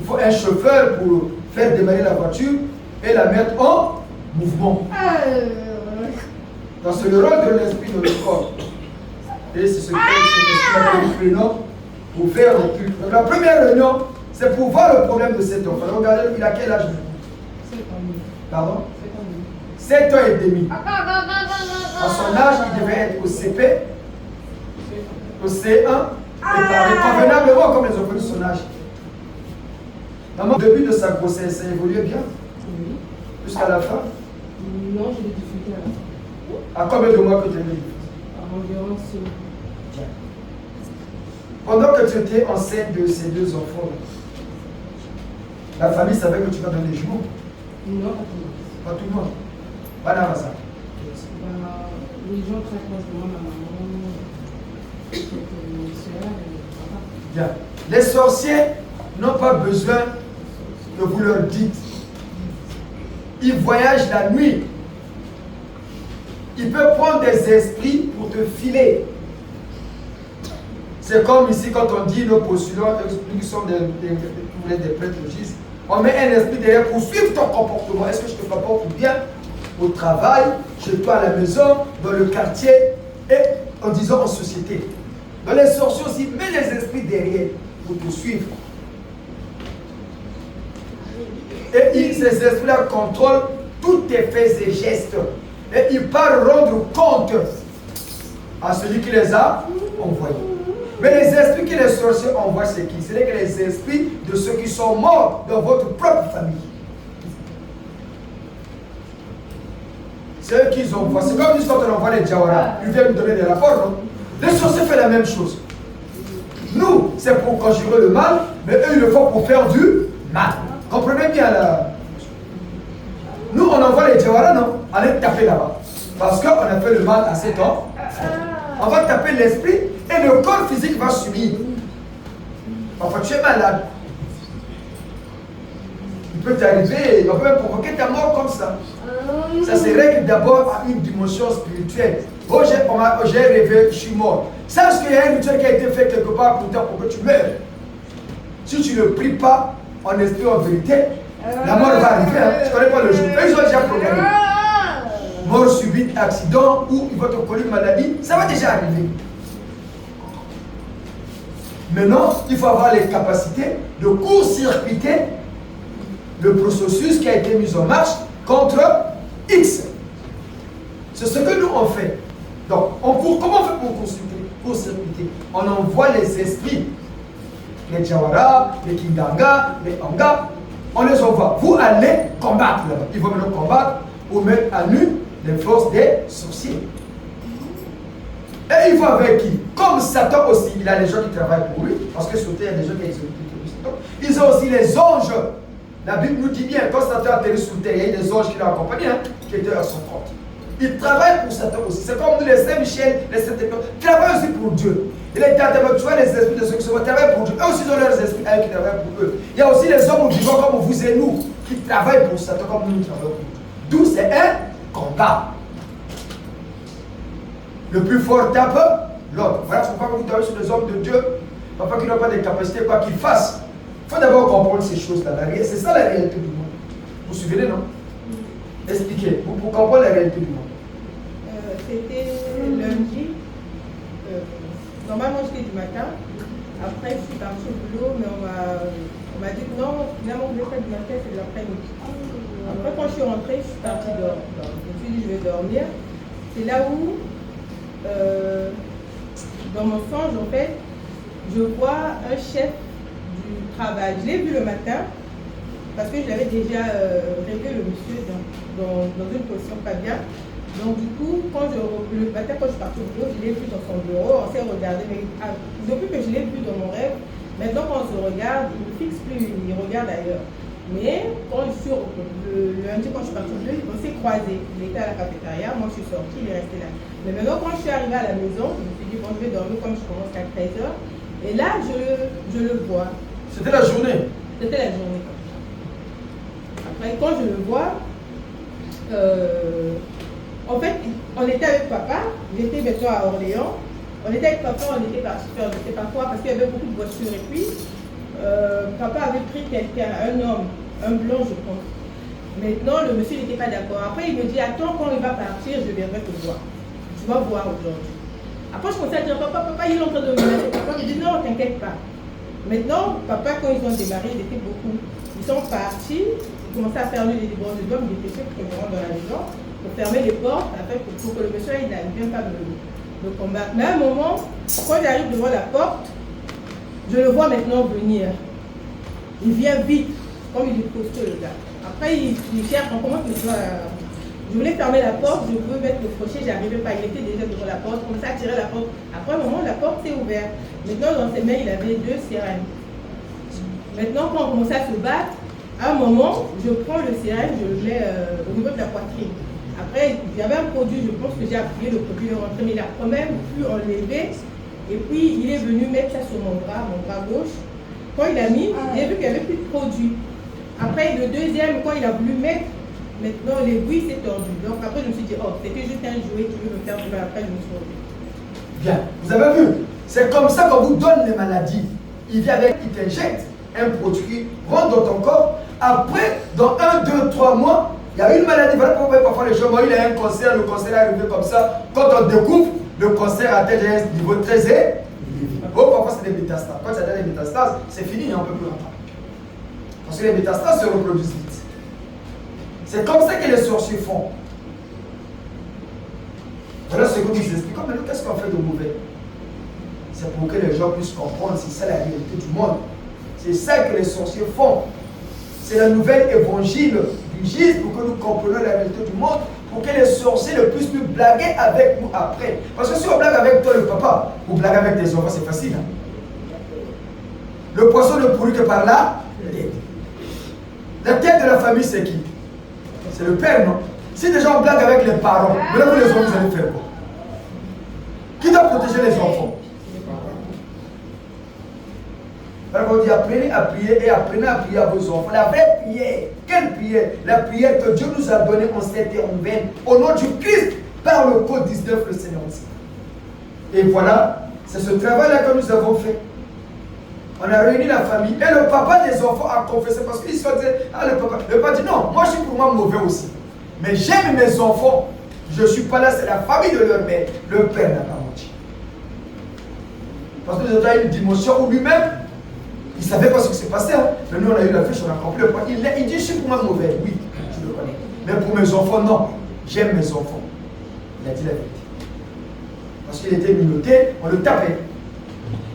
Il faut un chauffeur pour faire démarrer la voiture et la mettre en mouvement. Donc c'est le rôle de l'esprit dans le corps. Et c'est ce que nous prenons pour faire le culte. Donc la première réunion, c'est pour voir le problème de cet enfant. Regardez, il a quel âge? 7 ans. Pardon? 7 ans et demi. À son âge, il devait être au CP, au C1, et parler convenablement comme les enfants de son âge. Maman, au début de sa grossesse, ça évoluait bien? Oui. Jusqu'à la fin? Non, j'ai des difficultés à la fin. À combien de mois que tu as eu? Environ 6 mois. Pendant que tu étais enceinte de ces deux enfants, la famille savait que tu vas donner les jumeaux? Non, Pas tout le monde. Pas dans ça. Les gens très proches de moi, ma maman, mes soeurs et papa. Bien. Les sorciers n'ont pas besoin que vous leur dites. Ils voyagent la nuit. Ils peuvent prendre des esprits pour te filer. C'est comme ici quand on dit nos postulants, nous qui sommes des prêtres logistes, on met un esprit derrière pour suivre ton comportement. Est-ce que je te comporte bien au travail, chez toi à la maison, dans le quartier et en disant en société. Dans les sorciers aussi, mets les esprits derrière pour te suivre. Et ces esprits-là contrôlent tous tes faits et gestes. Et ils partent rendre compte à celui qui les a envoyés. Mais les esprits que les sorciers envoient, c'est qui? C'est les esprits de ceux qui sont morts dans votre propre famille. C'est eux qui envoient. C'est comme quand on envoie les Jawara. Ils viennent nous donner des rapports, non? Les sorciers font la même chose. Nous, c'est pour conjurer le mal, mais eux, ils le font pour faire du mal. Comprenez bien là. Nous, on envoie les Jawara, non? Allez taper là-bas. Parce qu'on a fait le mal à 7 ans. On va taper l'esprit et le corps physique va subir. Parfois, tu es malade. Il peut t'arriver, on peut même provoquer ta mort comme ça. Ça se règle d'abord à une dimension spirituelle. Oh, j'ai rêvé, je suis mort. Sache qu'il y a un rituel qui a été fait quelque part pour que tu meurs. Si tu ne pries pas en esprit, en vérité, la mort va arriver. Hein. Tu ne connais pas le jour. Ils ont déjà programmé. Mort subite, accident, ou il va te coller une maladie, ça va déjà arriver. Maintenant, il faut avoir les capacités de court-circuiter le processus qui a été mis en marche contre X. C'est ce que nous on fait. Donc, comment on fait pour court-circuiter? On envoie les esprits, les Jawara, les Kinganga, les Anga, on les envoie. Vous allez combattre là-bas. Ils vont maintenant combattre pour mettre à nu les forces des sorciers. Et il va avec qui? Comme Satan aussi, il a des gens qui travaillent pour lui, parce que surtout il y a des gens qui exécutent Satan. Ils ont aussi les anges. La Bible nous dit bien, quand Satan atterrit sur terre, il y a des anges qui l'ont accompagné, hein, qui étaient à son compte. Ils travaillent pour Satan aussi. C'est comme nous, les Saint-Michel, les Saint-Étienne, ils travaillent aussi pour Dieu. Et les tu vois, les esprits de ceux qui se travaillent pour Dieu. Eux aussi, ils ont leurs esprits qui travaillent pour eux. Il y a aussi les hommes vivants comme vous et nous, qui travaillent pour Satan comme nous travaillons pour Dieu. D'où c'est un combat. Le plus fort tape l'autre. Voilà pourquoi vous travaillez sur les hommes de Dieu, parfois qu'ils n'ont pas de capacité, quoi qu'ils fassent. Il faut d'abord comprendre ces choses-là. C'est ça la réalité du monde. Vous vous souvenez, non? Expliquez, pour comprendre la réalité du monde. C'était lundi. Normalement, c'était du matin. Après, je suis partie au boulot, mais on m'a dit que non, finalement, vous voulez faire du matin, c'est de l'après-midi. Après, quand je suis rentrée, je suis partie dormir. Je me suis dit, je vais dormir. C'est là où dans mon songe, en fait, je vois un chef du travail. Je l'ai vu le matin parce que je l'avais déjà rêvé le monsieur dans une position pas bien. Donc du coup, le matin quand je suis partie au bureau, je l'ai vu dans son bureau, on s'est regardé. Mais depuis que je l'ai vu dans mon rêve, maintenant quand on se regarde, il ne fixe plus, il regarde ailleurs. Mais quand le lundi, quand je suis partie au bureau, on s'est croisés. Il était à la cafétéria, moi je suis sortie, il est resté là. Mais maintenant quand je suis arrivée à la maison, je me suis dit bon, je vais dormir comme je commence à 13h. Et là, je le vois. C'était la journée. C'était la journée. Après, quand je le vois, en fait, on était avec papa, j'étais maintenant à Orléans. On était avec papa, on était parti faire, je ne sais pas quoi, parce qu'il y avait beaucoup de voitures. Et puis, papa avait pris quelqu'un, un homme, un blanc, je pense. Maintenant, le monsieur n'était pas d'accord. Après, il me dit, attends, quand il va partir, je viendrai te voir. Tu vas voir aujourd'hui. Après, je commençais à dire, papa, il est en train de me mettre. Papa me dit, non, t'inquiète pas. Maintenant, papa, quand ils ont démarré, ils étaient beaucoup. Ils sont partis, ils commençaient à fermer les livres. Je dois me dépêcher pour que je rentre dans la maison, pour fermer les portes, afin pour que le monsieur il ne vienne pas me combattre. Mais à un moment, quand j'arrive devant la porte, je le vois maintenant venir. Il vient vite, comme il est costaud le gars. Après, il cherche, on commence je voulais fermer la porte, je voulais mettre le crochet, je n'arrivais pas, il était déjà devant la porte, comme ça, tirer la porte. Après un moment, la porte s'est ouverte. Maintenant, dans ses mains, il avait 2 sirènes. Maintenant, quand on commençait à se battre, à un moment, je prends le sirène, je le mets au niveau de la poitrine. Après, il y avait un produit, je pense que j'ai appuyé le produit, mais il a quand même pu enlever. Et puis, il est venu mettre ça sur mon bras gauche. Quand il a mis, j'ai vu qu'il n'y avait plus de produit. Après, le deuxième, quand il a voulu mettre, maintenant, l'aiguille s'est tordue. Donc après, je me suis dit, oh, c'était juste un jouet qui veut me faire du mal. Après, je me suis revenue. Bien, vous avez vu, c'est comme ça qu'on vous donne les maladies. Il vient avec, il t'injecte un produit, rentre dans ton corps. Après, dans 1, 2, 3 mois, il y a une maladie. Voilà pourquoi parfois les gens, il a un cancer, le cancer est arrivé comme ça. Quand on découvre, le cancer atteint un niveau très élevé. Parfois c'est des métastases. Quand il y a des métastases, c'est fini, on ne peut plus entendre. Parce que les métastases se reproduisent vite. C'est comme ça que les sorciers font. Voilà ce que nous expliquons. Mais nous, qu'est-ce qu'on fait de mauvais? C'est pour que les gens puissent comprendre, c'est ça la réalité du monde. C'est ça que les sorciers font. C'est la nouvelle évangile du Jésus pour que nous comprenions la réalité du monde, pour que les sorciers ne puissent plus blaguer avec nous après. Parce que si on blague avec toi, le papa, ou blague avec tes enfants, c'est facile. Hein? Le poisson ne pourrit que par là. La tête de la famille, c'est qui? C'est le père, non? Si déjà on blague avec les parents, mais là vous les enfants, vous allez faire quoi? Qui doit protéger les enfants? Alors on dit apprenez à prier et apprenez à prier à vos enfants. La vraie prière, quelle prière? La prière que Dieu nous a donnée en cette et en vaine, au nom du Christ, par le code 19, le Seigneur aussi. Et voilà, c'est ce travail-là que nous avons fait. On a réuni la famille et le papa des enfants a confessé parce qu'il se disait, ah le papa dit non, moi je suis pour moi mauvais aussi. Mais j'aime mes enfants. Je ne suis pas là, c'est la famille de leur mère. Le père n'a pas menti. Parce que nous avons une dimension où lui-même, il ne savait pas ce qui s'est passé. Hein. Mais nous on a eu la fiche, on a compris le point. Il dit je suis pour moi mauvais. Oui, je le connais. Mais pour mes enfants, non. J'aime mes enfants. Il a dit la vérité. Parce qu'il était minauté, on le tapait.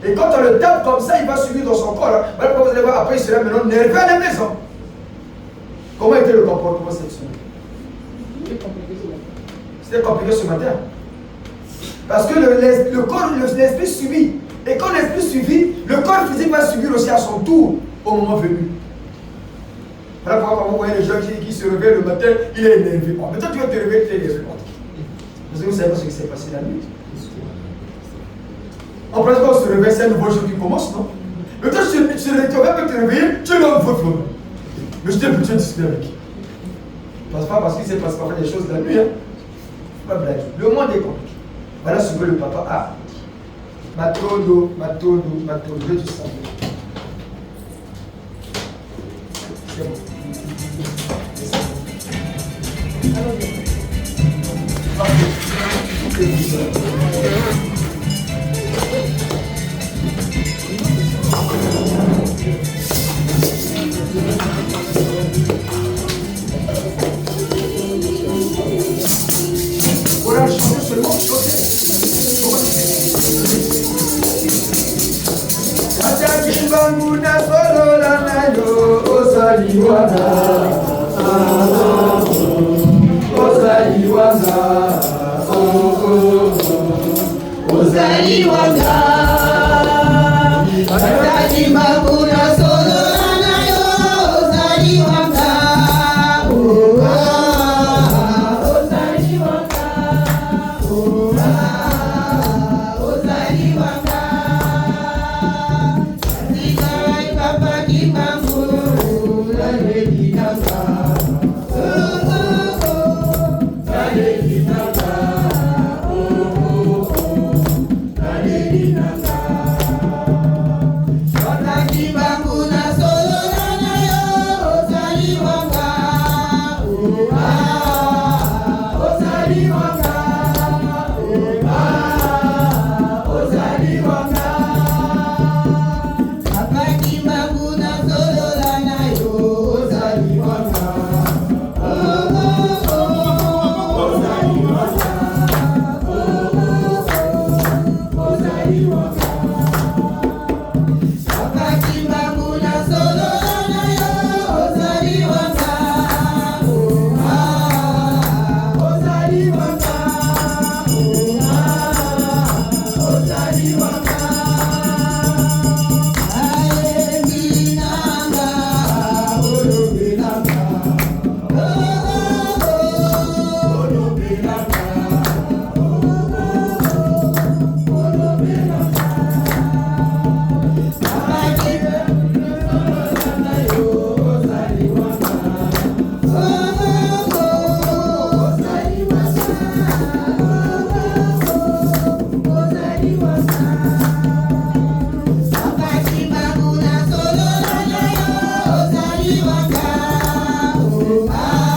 Et quand on le tape comme ça, il va subir dans son corps. Hein. Voilà pourquoi vous allez voir, après il sera maintenant nerveux à la maison. Comment était le comportement sexuel? C'était compliqué ce matin. Parce que le corps, l'esprit subit. Et quand l'esprit subit, le corps physique va subir aussi à son tour au moment venu. Voilà pourquoi vous voyez les gens qui se réveillent le matin, il est énervé. Bon, mais toi tu vas te réveiller, tu es énervé. Parce que vous savez pas ce qui s'est passé la nuit. En principe, quand on se réveille, c'est un nouveau jour qui commence, non? Mais toi, tu vas te réveiller, tu es là, votre flot. Mais je t'ai plutôt discuté avec qui? Pas parce qu'il s'est passé parfois des choses la nuit. Hein? Pas blague. Le monde est compliqué. Voilà ce que le papa a dit. Matodo, je te sens. C'est bon. Voilà, chanter seulement, chanter. Ah